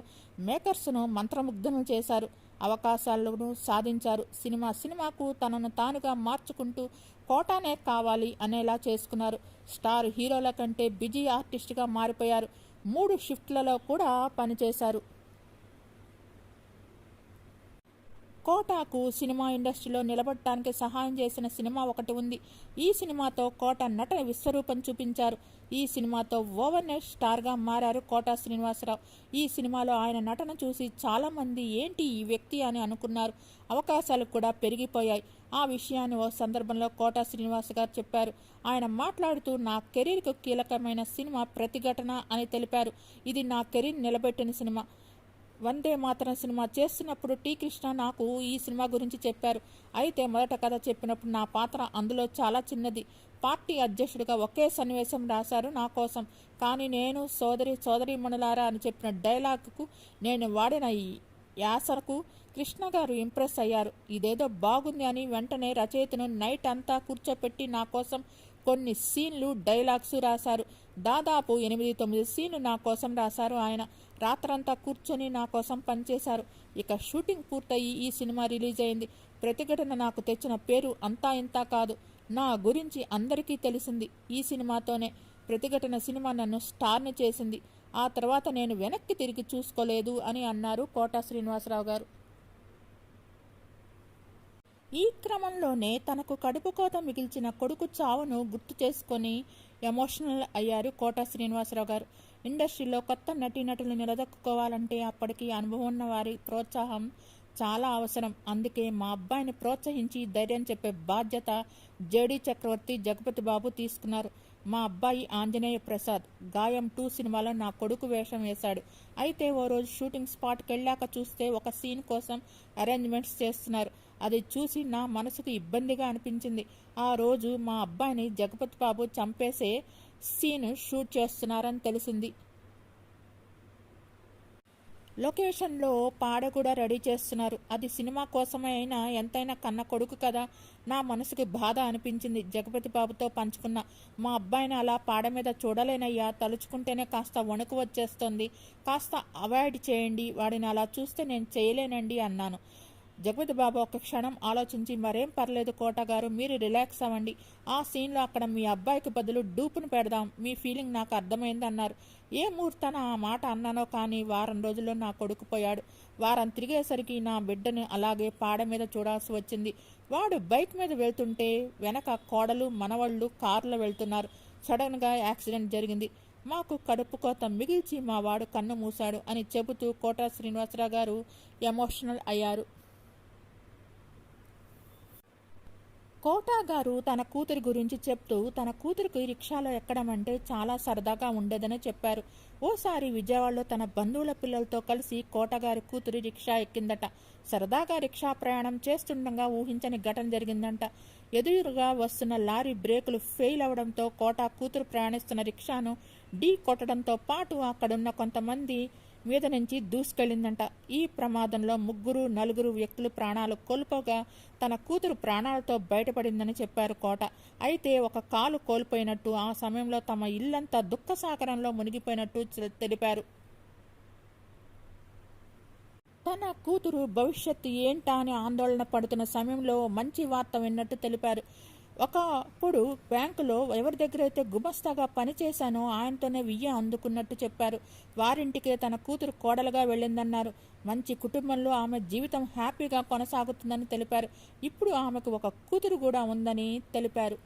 [SPEAKER 3] మేకర్స్ను మంత్రముగ్ధులను చేశారు. అవకాశాలను సాధించారు. సినిమాకు తనను తానుగా మార్చుకుంటూ కోటానే కావాలి అనేలా చేసుకున్నారు. స్టార్ హీరోల కంటే బిజీ ఆర్టిస్ట్గా మారిపోయారు. 3 షిఫ్ట్లలో కూడా పనిచేశారు. కోటకు సినిమా ఇండస్ట్రీలో నిలబడటానికి సహాయం చేసిన సినిమా ఒకటి ఉంది. ఈ సినిమాతో కోట నటన విశ్వరూపం చూపించారు. ఈ సినిమాతో ఓవర్నైట్ స్టార్గా మారారు కోట శ్రీనివాసరావు. ఈ సినిమాలో ఆయన నటన చూసి చాలామంది ఏంటి ఈ వ్యక్తి అని అనుకున్నారు. అవకాశాలు కూడా పెరిగిపోయాయి. ఆ విషయాన్ని ఓ సందర్భంలో కోట శ్రీనివాస్ గారు చెప్పారు. ఆయన మాట్లాడుతూ, నా కెరీర్కు కీలకమైన సినిమా ప్రతిఘటన అని తెలిపారు. ఇది నా కెరీర్ నిలబెట్టిన సినిమా. వందే మాతరం సినిమా చేస్తున్నప్పుడు టి కృష్ణ నాకు ఈ సినిమా గురించి చెప్పారు. అయితే మొదట కథ చెప్పినప్పుడు నా పాత్ర అందులో చాలా చిన్నది. పార్టీ అధ్యక్షుడిగా ఒకే సన్నివేశం రాశారు నా కోసం. కానీ నేను సోదరీమణులారా అని చెప్పిన డైలాగ్కు, నేను వాడిన ఈ యాసకు కృష్ణ గారు ఇంప్రెస్ అయ్యారు. ఇదేదో బాగుంది అని వెంటనే రచయితను నైట్ అంతా కూర్చోపెట్టి నా కోసం కొన్ని సీన్లు, డైలాగ్స్ రాశారు. దాదాపు 8-9 సీన్లు నా కోసం రాశారు ఆయన. రాత్రంతా కూర్చొని నా కోసం పనిచేశారు. ఇక షూటింగ్ పూర్తయి ఈ సినిమా రిలీజ్ అయింది. ప్రతిఘటన నాకు తెచ్చిన పేరు అంతా ఇంతా కాదు. నా గురించి అందరికీ తెలిసింది ఈ సినిమాతోనే. ప్రతిఘటన సినిమా నన్ను స్టార్ని చేసింది. ఆ తర్వాత నేను వెనక్కి తిరిగి చూసుకోలేదు అని అన్నారు కోట శ్రీనివాసరావు గారు. ఈ క్రమంలోనే తనకు కడుపు కోత మిగిల్చిన కొడుకు చావును గుర్తు చేసుకొని ఎమోషనల్ అయ్యారు కోట శ్రీనివాసరావు గారు. ఇండస్ట్రీలో కొత్త నటీనటులు నిలదొక్కుకోవాలంటే అప్పటికి అనుభవం ఉన్న వారి ప్రోత్సాహం చాలా అవసరం. అందుకే మా అబ్బాయిని ప్రోత్సహించి ధైర్యం చెప్పే బాధ్యత జేడీ చక్రవర్తి, జగపతి బాబు తీసుకున్నారు. మా అబ్బాయి ఆంజనేయ ప్రసాద్ గాయం 2 సినిమాలో నా కొడుకు వేషం వేశాడు. అయితే ఓ రోజు షూటింగ్ స్పాట్కి వెళ్ళాక చూస్తే ఒక సీన్ కోసం అరేంజ్మెంట్స్ చేస్తున్నారు. అది చూసి నా మనసుకు ఇబ్బందిగా అనిపించింది. ఆ రోజు మా అబ్బాయిని జగపతి బాబు చంపేసే సీన్ షూట్ చేస్తున్నారని తెలిసింది. లొకేషన్లో పాడ కూడా రెడీ చేస్తున్నారు. అది సినిమా కోసమే అయినా ఎంతైనా కన్న కొడుకు కదా. నా మనసుకి బాధ అనిపించింది. జగపతి బాబుతో పంచుకున్న మా అబ్బాయిని అలా పాడ మీద చూడలేనయ్యా, తలుచుకుంటేనే కాస్త వణుకు వచ్చేస్తుంది, కాస్త అవాయిడ్ చేయండి, వాడిని అలా చూస్తే నేను చేయలేనండి అన్నాను. జగపతి బాబు ఒక క్షణం ఆలోచించి, మరేం పర్లేదు కోట గారు, మీరు రిలాక్స్ అవ్వండి. ఆ సీన్లో అక్కడ మీ అబ్బాయికి బదులు డూపును పెడదాం, మీ ఫీలింగ్ నాకు అర్థమైంది అన్నారు. ఏ ముహూర్తాన ఆ మాట అన్నానో కానీ వారం రోజుల్లో నా కొడుకు పోయాడు. వారం తిరిగేసరికి నా బిడ్డని అలాగే పాడ మీద చూడాల్సి వచ్చింది. వాడు బైక్ మీద వెళ్తుంటే వెనక కోడలు మనవళ్ళు కారులో వెళ్తున్నారు. సడన్గా యాక్సిడెంట్ జరిగింది. మాకు కడుపు కోత మిగిల్చి మా వాడు కన్ను మూశాడు అని చెబుతూ కోట శ్రీనివాసరావు గారు ఎమోషనల్ అయ్యారు. కోటా గారు తన కూతురి గురించి చెప్తూ తన కూతురికి రిక్షాలో ఎక్కడం అంటే చాలా సరదాగా ఉండేదని చెప్పారు. ఓసారి విజయవాడలో తన బంధువుల పిల్లలతో కలిసి కోటగారి కూతురి రిక్షా ఎక్కిందట. సరదాగా రిక్షా ప్రయాణం చేస్తుండగా ఊహించని ఘటన జరిగిందంట. ఎదురుగా వస్తున్న లారీ బ్రేకులు ఫెయిల్ అవడంతో కోట కూతురు ప్రయాణిస్తున్న రిక్షాను ఢీ కొట్టడంతో పాటు అక్కడున్న కొంతమంది మీద నుంచి దూసుకెళ్లిందంట. ఈ ప్రమాదంలో 3-4 వ్యక్తులు ప్రాణాలు కోల్పోగా తన కూతురు ప్రాణాలతో బయటపడిందని చెప్పారు కోట. అయితే ఒక కాలు కోల్పోయినట్టు, ఆ సమయంలో తమ ఇల్లంతా దుఃఖసాగరంలో మునిగిపోయినట్టు తెలిపారు. తన కూతురు భవిష్యత్తు ఏంటా అని ఆందోళన పడుతున్న సమయంలో మంచి వార్త విన్నట్టు తెలిపారు. ఒకప్పుడు బ్యాంకులో ఎవరి దగ్గరైతే గుమస్తాగా పనిచేశానో ఆయనతోనే వియ్య అందుకున్నట్టు చెప్పారు. వారింటికే తన కూతురు కోడలుగా వెళ్ళిందన్నారు. మంచి కుటుంబంలో ఆమె జీవితం హ్యాపీగా కొనసాగుతుందని తెలిపారు. ఇప్పుడు ఆమెకు ఒక కూతురు కూడా ఉందని తెలిపారు.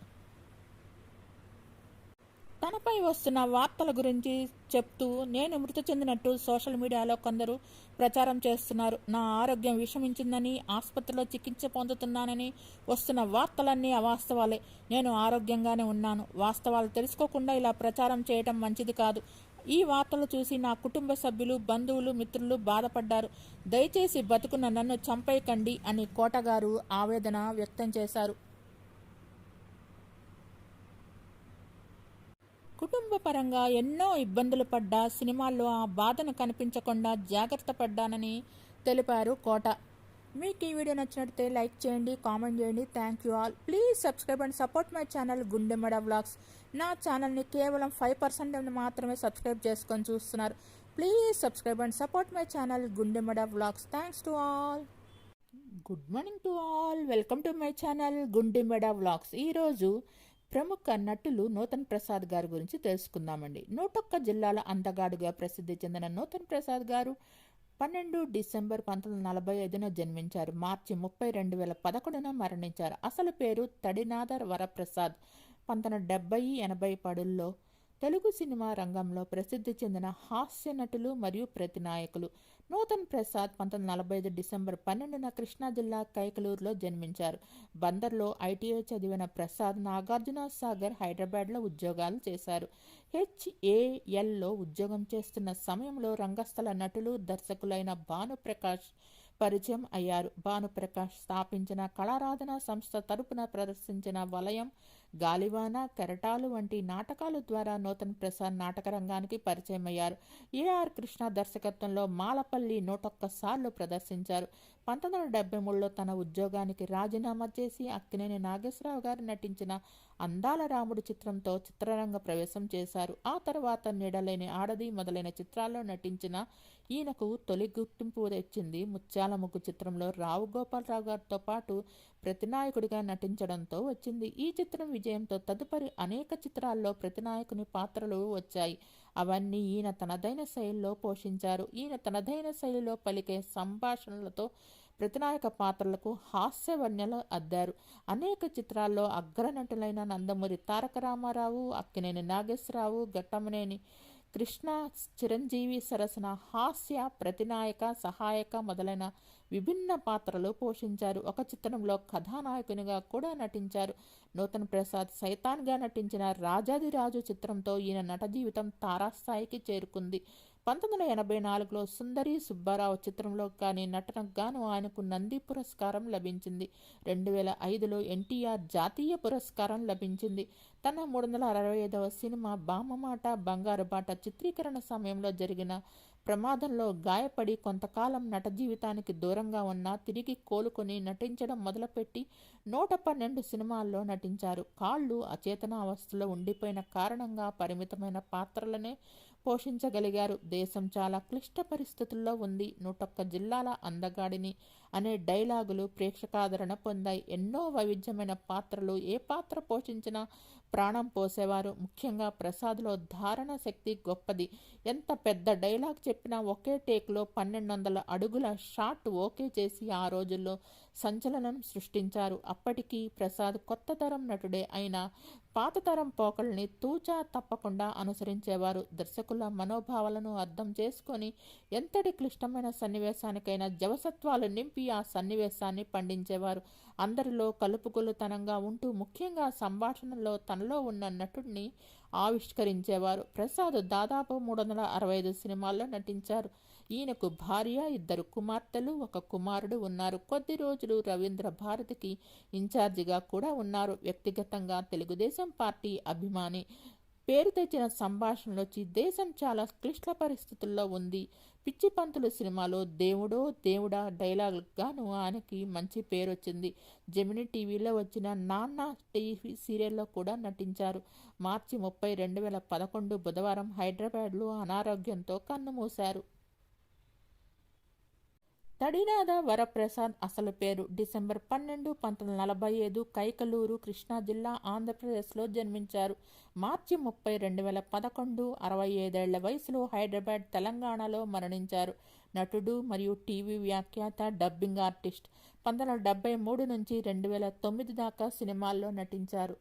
[SPEAKER 3] తనపై వస్తున్న వార్తల గురించి చెప్తూ, నేను మృతి చెందినట్టు సోషల్ మీడియాలో కొందరు ప్రచారం చేస్తున్నారు. నా ఆరోగ్యం విషమించిందని, ఆసుపత్రిలో చికిత్స పొందుతున్నానని వస్తున్న వార్తలన్నీ అవాస్తవాలే. నేను ఆరోగ్యంగానే ఉన్నాను. వాస్తవాలు తెలుసుకోకుండా ఇలా ప్రచారం చేయటం మంచిది కాదు. ఈ వార్తలు చూసి నా కుటుంబ సభ్యులు, బంధువులు, మిత్రులు బాధపడ్డారు. దయచేసి బతుకున్న నన్ను చంపేయకండి అని కోటగారు ఆవేదన వ్యక్తం చేశారు. కుటుంబ పరంగా ఎన్నో ఇబ్బందులు పడ్డా సినిమాల్లో ఆ బాధను కనిపించకుండా జాగ్రత్త పడ్డానని తెలిపారు కోట. మీకు ఈ వీడియో నచ్చినట్లయితే లైక్ చేయండి, కామెంట్ చేయండి. Thank you all. Please subscribe and support my channel Gundemeda vlogs. నా ఛానల్ని కేవలం 5% మాత్రమే సబ్స్క్రైబ్ చేసుకొని చూస్తున్నారు. Please subscribe and support my channel Gundemeda vlogs. Thanks to all. Good morning to all. Welcome to my channel Gundemeda vlogs. ఈరోజు ప్రముఖ నటులు నూతన్ ప్రసాద్ గారి గురించి తెలుసుకుందామండి. 101 జిల్లాల అందగాడుగా ప్రసిద్ధి చెందిన నూతన్ ప్రసాద్ గారు 12 డిసెంబర్ 1945 జన్మించారు. మార్చి 30, 2011 మరణించారు. అసలు పేరు తడినాథర్ వరప్రసాద్. 1970-80 పడుల్లో తెలుగు సినిమా రంగంలో ప్రసిద్ధి చెందిన హాస్య నటులు మరియు ప్రతినాయకులు. నూతన్ ప్రసాద్ 1945 డిసెంబర్ 12 కృష్ణా జిల్లా కైకలూరులో జన్మించారు. బందర్లో ఐటీఐ చదివిన ప్రసాద్ నాగార్జున సాగర్, హైదరాబాద్లో ఉద్యోగాలు చేశారు. HALలో ఉద్యోగం చేస్తున్న సమయంలో రంగస్థల నటులు, దర్శకులైన భానుప్రకాష్ పరిచయం అయ్యారు. భానుప్రకాష్ స్థాపించిన కళారాధన సంస్థ తరపున ప్రదర్శించిన వలయం, గాలివాన, కెరటాలు వంటి నాటకాల ద్వారా నూతన్ ప్రసాద్ నాటక రంగానికి పరిచయం అయ్యారు. ఏఆర్ కృష్ణ దర్శకత్వంలో మాలపల్లి 101 సార్లు ప్రదర్శించారు. 1973లో తన ఉద్యోగానికి రాజీనామా చేసి అక్కినేని నాగేశ్వరరావు గారు నటించిన అందాల రాముడు చిత్రంతో చిత్రరంగ ప్రవేశం చేశారు. ఆ తర్వాత నీడలేని ఆడది మొదలైన చిత్రాల్లో నటించిన ఈయనకు తొలి గుర్తింపు తెచ్చింది ముత్యాల ముగ్గు చిత్రంలో రావు గోపాలరావు గారితో పాటు ప్రతినాయకుడిగా నటించడంతో వచ్చింది. ఈ చిత్రం విజయంతో తదుపరి అనేక చిత్రాల్లో ప్రతినాయకుని పాత్రలు వచ్చాయి. అవన్నీ ఈయన తనదైన శైలిలో పోషించారు. ఈయన తనదైన శైలిలో పలికే సంభాషణలతో ప్రతినాయక పాత్రలకు హాస్యవర్ణ్యలు అద్దారు. అనేక చిత్రాల్లో అగ్రనటులైన నందమూరి తారక రామారావు, అక్కినేని నాగేశ్వరరావు, ఘట్టమనేని కృష్ణ, చిరంజీవి సరసన హాస్య, ప్రతినాయక, సహాయక మొదలైన విభిన్న పాత్రలు పోషించారు. ఒక చిత్రంలో కథానాయకునిగా కూడా నటించారు. నూతన్ ప్రసాద్ సైతాన్గా నటించిన రాజాదిరాజు చిత్రంతో ఈయన నట జీవితం తారాస్థాయికి చేరుకుంది. 1984లో సుందరి సుబ్బారావు చిత్రంలో కానీ నటనకు గాను ఆయనకు నంది పురస్కారం లభించింది. 2005లో ఎన్టీఆర్ జాతీయ పురస్కారం లభించింది. తన 365వ సినిమా బామ్మమాట బంగారు బాట చిత్రీకరణ సమయంలో జరిగిన ప్రమాదంలో గాయపడి కొంతకాలం నట జీవితానికి దూరంగా ఉన్నా తిరిగి కోలుకొని నటించడం మొదలుపెట్టి 112 సినిమాల్లో నటించారు. కాళ్ళు అచేతనావస్థలో ఉండిపోయిన కారణంగా పరిమితమైన పాత్రలనే పోషించగలిగారు. దేశం చాలా క్లిష్ట పరిస్థితుల్లో ఉంది. 101 జిల్లాల అందగాడిని అనే డైలాగులు ప్రేక్షకాదరణ పొందాయి. ఎన్నో వైవిధ్యమైన పాత్రలు, ఏ పాత్ర పోషించినా ప్రాణం పోసేవారు. ముఖ్యంగా ప్రసాద్లో ధారణ శక్తి గొప్పది. ఎంత పెద్ద డైలాగ్ చెప్పినా ఒకే టేక్లో 1200 అడుగుల షాట్ ఓకే చేసి ఆ రోజుల్లో సంచలనం సృష్టించారు. అప్పటికీ ప్రసాద్ కొత్త తరం నటుడే అయినా పాత తరం పోకల్ని తూచా తప్పకుండా అనుసరించేవారు. దర్శకుల మనోభావాలను అర్థం చేసుకొని ఎంతటి క్లిష్టమైన సన్నివేశానికైనా జవసత్వాలు నింపి ఆ సన్నివేశాన్ని పండించేవారు. అందరిలో కలుపుగొలుతనంగా ఉంటూ ముఖ్యంగా సంభాషణలో తనలో ఉన్న నటుడిని ఆవిష్కరించేవారు. ప్రసాద్ దాదాపు 365 సినిమాల్లో నటించారు. ఈయనకు భార్య, 2 కుమార్తెలు, 1 కుమారుడు ఉన్నారు. కొద్ది రోజులు రవీంద్ర భారతికి ఇన్ఛార్జిగా కూడా ఉన్నారు. వ్యక్తిగతంగా తెలుగుదేశం పార్టీ అభిమాని. పేరు తెచ్చిన సంభాషణలొచ్చి దేశం చాలా క్లిష్ట పరిస్థితుల్లో ఉంది. పిచ్చి పంతులు సినిమాలో దేవుడో దేవుడా డైలాగులకు గాను ఆయనకి మంచి పేరొచ్చింది. జెమిని టీవీలో వచ్చిన నాన్న టీవీ సీరియల్లో కూడా నటించారు. మార్చి 30, 2011 బుధవారం హైదరాబాద్లో అనారోగ్యంతో కన్నుమూశారు. తడినాద వరప్రసాద్ అసలు పేరు డిసెంబర్ 12, 1945 కైకలూరు, కృష్ణా జిల్లా, ఆంధ్రప్రదేశ్లో జన్మించారు. మార్చి 30, 2011 65 ఏళ్ల వయసులో హైదరాబాద్, తెలంగాణలో మరణించారు. నటుడు మరియు టీవీ వ్యాఖ్యాత, డబ్బింగ్ ఆర్టిస్ట్. 1973 నుంచి 2009 దాకా సినిమాల్లో నటించారు.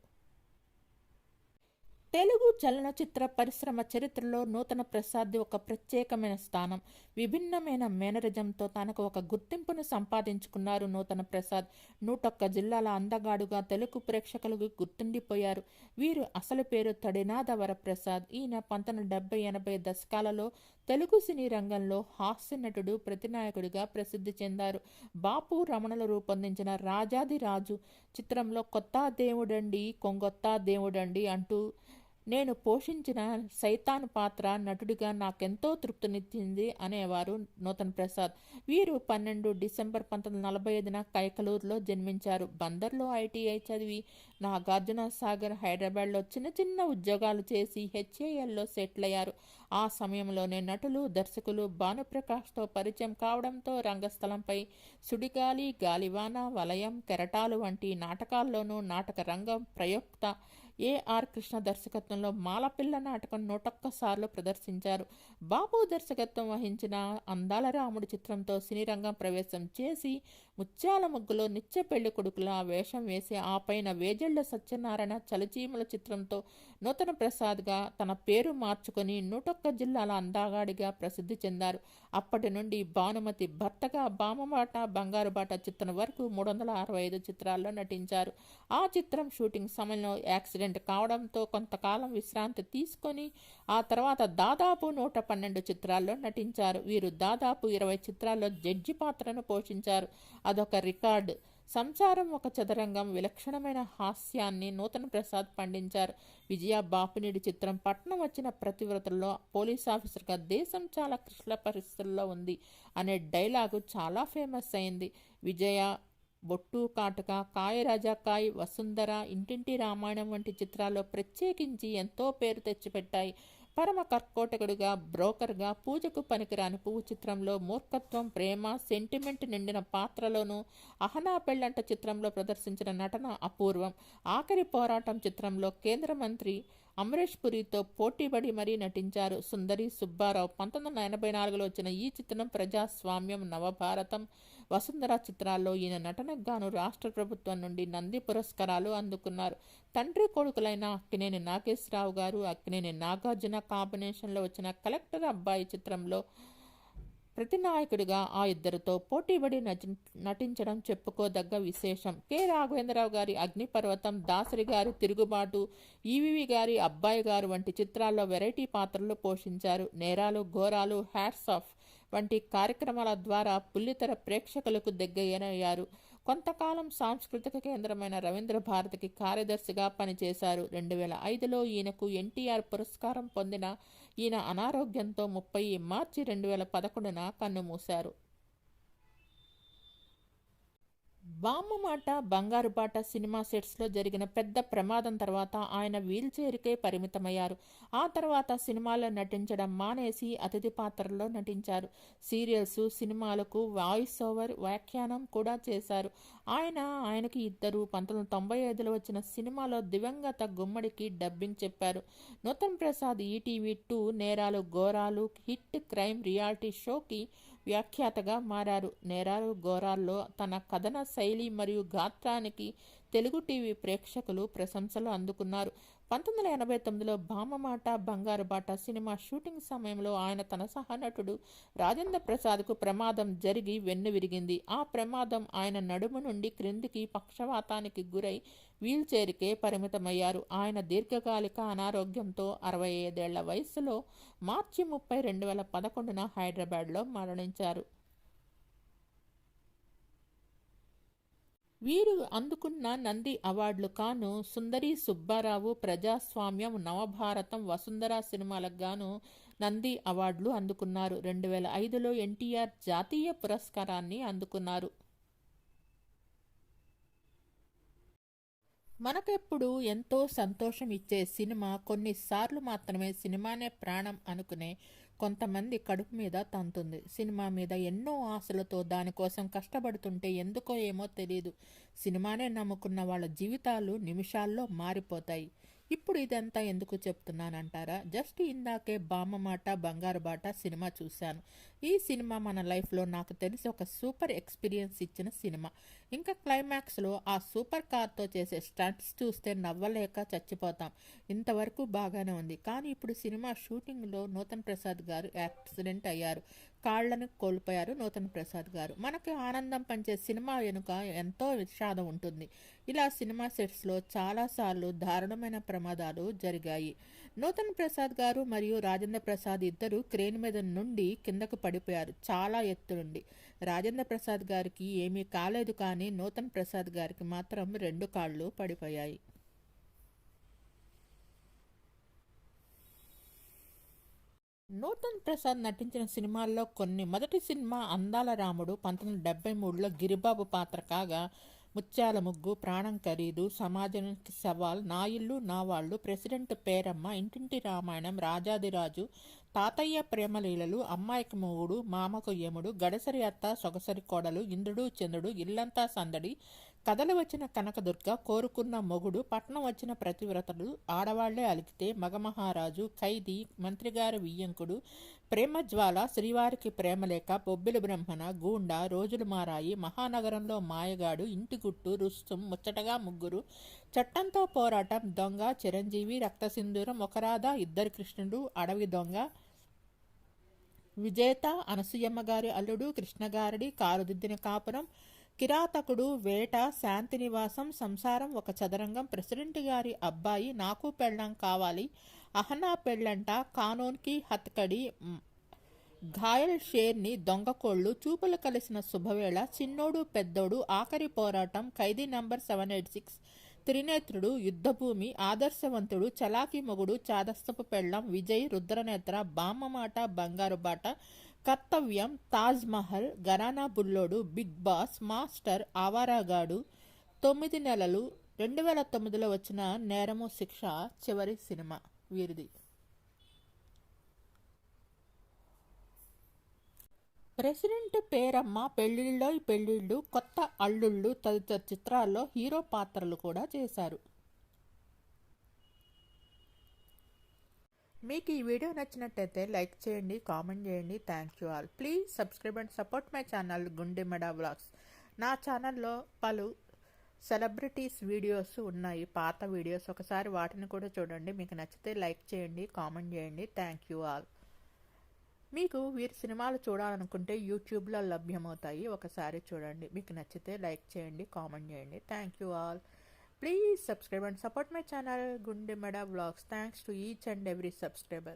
[SPEAKER 3] తెలుగు చలనచిత్ర పరిశ్రమ చరిత్రలో నూతన ప్రసాద్ది ఒక ప్రత్యేకమైన స్థానం. విభిన్నమైన మేనరిజంతో తనకు ఒక గుర్తింపును సంపాదించుకున్నారు నూతన ప్రసాద్. 101 జిల్లాల అందగాడుగా తెలుగు ప్రేక్షకులకు గుర్తుండిపోయారు. వీరు అసలు పేరు తడినాద వరప్రసాద్. ఈయన 1970-80 దశకాలలో తెలుగు సినీ రంగంలో హాస్య నటుడు, ప్రతినాయకుడిగా ప్రసిద్ధి చెందారు. బాపు రమణలు రూపొందించిన రాజాదిరాజు చిత్రంలో కొత్త దేవుడండి, కొంగొత్త దేవుడండి అంటూ నేను పోషించిన సైతాన్ పాత్ర నటుడిగా నాకెంతో తృప్తినిచ్చింది అనేవారు నూతన్ ప్రసాద్. వీరు 12 డిసెంబర్ 1945న కైకలూరులో జన్మించారు. బందర్లో ఐటీఐ చదివి నాగార్జున సాగర్, హైదరాబాద్లో చిన్న చిన్న ఉద్యోగాలు చేసి హెచ్ఏఎల్లో సెటిల్ అయ్యారు. ఆ సమయంలోనే నటులు, దర్శకులు భానుప్రకాష్తో పరిచయం కావడంతో రంగస్థలంపై సుడిగాలి, గాలివాన, వలయం, కెరటాలు వంటి నాటకాల్లోనూ నాటక రంగం ప్రయుక్త ఏఆర్ కృష్ణ దర్శకత్వంలో మాలపిల్ల నాటకం 101 సార్లు ప్రదర్శించారు. బాబు దర్శకత్వం వహించిన అందాల రాముడు చిత్రంతో సినీ రంగం ప్రవేశం చేసి ముత్యాల ముగ్గులో నిత్య పెళ్లి కొడుకుల వేషం వేసి ఆ పైన వేజెళ్ల సత్యనారాయణ చలచీమల చిత్రంతో నూతన ప్రసాద్గా తన పేరు మార్చుకొని 101 జిల్లాల అందాగాడిగా ప్రసిద్ధి చెందారు. అప్పటి నుండి భానుమతి భర్తగా బామబాట, బంగారు బాట చిత్రం వరకు 365 చిత్రాల్లో నటించారు. ఆ చిత్రం షూటింగ్ సమయంలో యాక్సిడెంట్ కావడంతో కొంతకాలం విశ్రాంతి తీసుకొని ఆ తర్వాత దాదాపు 112 చిత్రాల్లో నటించారు. వీరు దాదాపు 20 చిత్రాల్లో జడ్జి పాత్రను పోషించారు. అదొక రికార్డు. సంసారం ఒక చదరంగం విలక్షణమైన హాస్యాన్ని నూతన ప్రసాద్ పండించారు. విజయ బాపినీడి చిత్రం పట్నం వచ్చిన ప్రతివ్రతల్లో పోలీస్ ఆఫీసర్గా దేశం చాలా క్లిష్ట పరిస్థితుల్లో ఉంది అనే డైలాగు చాలా ఫేమస్ అయింది. విజయ, బొట్టు కాటుక, కాయ రాజా కాయ్, వసుంధర, ఇంటింటి రామాయణం వంటి చిత్రాల్లో ప్రత్యేకించి ఎంతో పేరు తెచ్చిపెట్టాయి. పరమ కర్కోటకుడిగా, బ్రోకర్గా, పూజకు పనికిరాని పువ్వు చిత్రంలో మూర్ఖత్వం, ప్రేమ, సెంటిమెంట్ నిండిన పాత్రలోనూ, అహనా పెళ్ళంట చిత్రంలో ప్రదర్శించిన నటన అపూర్వం. ఆఖరి పోరాటం చిత్రంలో కేంద్ర మంత్రి అమరేష్ పురితో పోటీపడి మరీ నటించారు. సుందరి సుబ్బారావు 1984లో వచ్చిన ఈ చిత్రం ప్రజాస్వామ్యం, నవభారతం, వసుంధర చిత్రాల్లో ఈయన నటనకు గాను రాష్ట్ర ప్రభుత్వం నుండి నంది పురస్కారాలు అందుకున్నారు. తండ్రి కొడుకులైన అక్కినేని నాగేశ్వరరావు గారు, అక్కినేని నాగార్జున కాంబినేషన్లో వచ్చిన కలెక్టర్ అబ్బాయి చిత్రంలో ప్రతినాయకుడిగా ఆ ఇద్దరితో పోటీపడి నటించడం చెప్పుకోదగ్గ విశేషం. కె రాఘవేంద్రరావు గారి అగ్నిపర్వతం, దాసరి గారి తిరుగుబాటు, ఈవీవి గారి అబ్బాయి గారు వంటి చిత్రాల్లో వెరైటీ పాత్రలు పోషించారు. నేరాలు, ఘోరాలు, హ్యాట్స్ ఆఫ్ వంటి కార్యక్రమాల ద్వారా బుల్లితెర ప్రేక్షకులకు దగ్గరయ్యారు. కొంతకాలం సాంస్కృతిక కేంద్రమైన రవీంద్ర భారతికి కార్యదర్శిగా పనిచేశారు. 2005లో ఈయనకు ఎన్టీఆర్ పురస్కారం పొందిన ఈయన అనారోగ్యంతో 30 మార్చి 2011న కన్నుమూశారు. బామ్మమాట బంగారు బాట సినిమా సెట్స్లో జరిగిన పెద్ద ప్రమాదం తర్వాత ఆయన వీల్చైర్కే పరిమితమయ్యారు. ఆ తర్వాత సినిమాల్లో నటించడం మానేసి అతిథి పాత్రల్లో నటించారు. సీరియల్స్, సినిమాలకు వాయిస్ ఓవర్, వ్యాఖ్యానం కూడా చేశారు. ఆయనకి ఇద్దరు 1995లో వచ్చిన సినిమాలో దివంగత గుమ్మడికి డబ్బింగ్ చెప్పారు. నూతన్ ప్రసాద్ ఈటీవీ 2 నేరాలు ఘోరాలు హిట్ క్రైమ్ రియాలిటీ షోకి వ్యాఖ్యాతగా మారారు. నేరాలు ఘోరాల్లో తన కథన శైలి మరియు గాత్రానికి తెలుగు టీవీ ప్రేక్షకులు ప్రశంసలు అందుకున్నారు. 1989లో బామ్మమాట బంగారు బాట సినిమా షూటింగ్ సమయంలో ఆయన తన సహనటుడు రాజేంద్ర ప్రసాద్కు ప్రమాదం జరిగి వెన్ను విరిగింది. ఆ ప్రమాదం ఆయన నడుము నుండి క్రిందికి పక్షవాతానికి గురై వీల్చైర్కే పరిమితమయ్యారు. ఆయన దీర్ఘకాలిక అనారోగ్యంతో 65 ఏళ్ల వయసులో మార్చి 30, 2011న హైదరాబాద్లో మరణించారు. వీరు అందుకున్న నంది అవార్డులు కాను సుందరి సుబ్బారావు, ప్రజాస్వామ్యం, నవభారతం, వసుంధర సినిమాలకు గాను నంది అవార్డులు అందుకున్నారు. 2005లో ఎన్టీఆర్ జాతీయ పురస్కారాన్ని అందుకున్నారు. మనకెప్పుడు ఎంతో సంతోషం ఇచ్చే సినిమా కొన్నిసార్లు మాత్రమే సినిమానే ప్రాణం అనుకునే కొంతమంది కడుపు మీద తంతుంది. సినిమా మీద ఎన్నో ఆశలతో దానికోసం కష్టపడుతుంటే ఎందుకో ఏమో తెలియదు సినిమానే నమ్ముకున్న వాళ్ళ జీవితాలు నిమిషాల్లో మారిపోతాయి. ఇప్పుడు ఇదంతా ఎందుకు చెప్తున్నానంటారా? జస్ట్ ఇందాకే బామ్మమాట బంగారు బాట సినిమా చూశాను. ఈ సినిమా మన లైఫ్లో నాకు తెలిసి ఒక సూపర్ ఎక్స్పీరియన్స్ ఇచ్చిన సినిమా. ఇంకా క్లైమాక్స్లో ఆ సూపర్ కార్తో చేసే స్టంట్స్ చూస్తే నవ్వలేక చచ్చిపోతాం. ఇంతవరకు బాగానే ఉంది. కానీ ఇప్పుడు సినిమా షూటింగ్లో నూతన్ ప్రసాద్ గారు యాక్సిడెంట్ అయ్యారు. కాళ్లను కోల్పోయారు నూతన్ ప్రసాద్ గారు. మనకి ఆనందం పంచే సినిమా వెనుక ఎంతో విషాదం ఉంటుంది. ఇలా సినిమా సెట్స్లో చాలాసార్లు దారుణమైన ప్రమాదాలు జరిగాయి. నూతన్ ప్రసాద్ గారు మరియు రాజేంద్ర ప్రసాద్ ఇద్దరు క్రేన్ మీద నుండి కిందకు పడిపోయారు, చాలా ఎత్తు నుండి. రాజేంద్ర ప్రసాద్ గారికి ఏమీ కాలేదు, కానీ నూతన్ ప్రసాద్ గారికి మాత్రం 2 కాళ్ళు పడిపోయాయి. నూతన్ ప్రసాద్ నటించిన సినిమాల్లో కొన్ని. మొదటి సినిమా అందాల రాముడు 1973లో గిరిబాబు పాత్ర కాగా, ముత్యాల ముగ్గు, ప్రాణం ఖరీదు, సమాజానికి సవాల్, నా ఇల్లు నా వాళ్ళు, ప్రెసిడెంట్ పేరమ్మ, ఇంటింటి రామాయణం, రాజాదిరాజు, తాతయ్య ప్రేమలీలలు, అమ్మాయికి మొగుడు, మామకు యముడు, గడసరి అత్త, సొగసరి కోడలు, ఇంద్రుడు చంద్రుడు, ఇల్లంతా సందడి, కథలు వచ్చిన కనకదుర్గ, కోరుకున్న మొగుడు, పట్నం వచ్చిన ప్రతివ్రతలు, ఆడవాళ్లే అలికితే, మగమహారాజు, ఖైదీ, మంత్రిగారి వియ్యంకుడు, ప్రేమజ్వాల, శ్రీవారికి ప్రేమలేఖ, బొబ్బిలి బ్రహ్మణ, గూండా, రోజులు మారాయి, మహానగరంలో మాయగాడు, ఇంటి గుట్టు, రుస్తుం, ముచ్చటగా ముగ్గురు, చట్టంతో పోరాటం, దొంగ, చిరంజీవి, రక్తసింధూరం, ఒకరాధ, ఇద్దరు కృష్ణుడు, అడవి దొంగ, విజేత, అనసూయమ్మ గారి అల్లుడు, కృష్ణగారడి, కారుదిద్దిన కాపురం, కిరాతకుడు, వేట, శాంతినివాసం, సంసారం ఒక చదరంగం, ప్రెసిడెంట్ గారి అబ్బాయి, నాకు పెళ్ళం కావాలి, అహనా పెళ్ళంట, కానూన్కి హత్కడి, ఘాయల్ షేర్ని, దొంగకోళ్ళు, చూపులు కలిసిన శుభవేళ, చిన్నోడు పెద్దోడు, ఆఖరి పోరాటం, ఖైదీ నంబర్ 786, త్రినేత్రుడు, యుద్ధభూమి, ఆదర్శవంతుడు, చలాకీ మొగుడు, చాదస్తపు పెళ్ళం, Vijay, Rudranetra, బామ్మమాట Bangaru Bata, Kartavyam, Taj Mahal, Gharana Bullodu, Big Boss, Master, Awaragadu, 9 నెలలు, 2009లో వచ్చిన నేరము శిక్ష చివరి సినిమా వీరిది. ప్రెసిడెంట్ పేరమ్మ, పెళ్ళిళ్ళోయ్ పెళ్ళిళ్ళు, కొత్త అల్లుళ్ళు తదితర చిత్రాల్లో హీరో పాత్రలు కూడా చేశారు. మీకు ఈ వీడియో నచ్చినట్టయితే లైక్ చేయండి, కామెంట్ చేయండి. Thank you all. Please subscribe and support my channel Gundemeda vlogs. నా ఛానల్లో పలు సెలబ్రిటీస్ వీడియోస్ ఉన్నాయి, పాత వీడియోస్. ఒకసారి వాటిని కూడా చూడండి. మీకు నచ్చితే లైక్ చేయండి, కామెంట్ చేయండి. Thank you all. మీకు వీరి సినిమాలు చూడాలనుకుంటే యూట్యూబ్లో లభ్యమవుతాయి, ఒకసారి చూడండి. మీకు నచ్చితే లైక్ చేయండి, కామెంట్ చేయండి. Thank you all. Please subscribe and support my channel Gundemeada Vlogs. Thanks to each and every subscriber.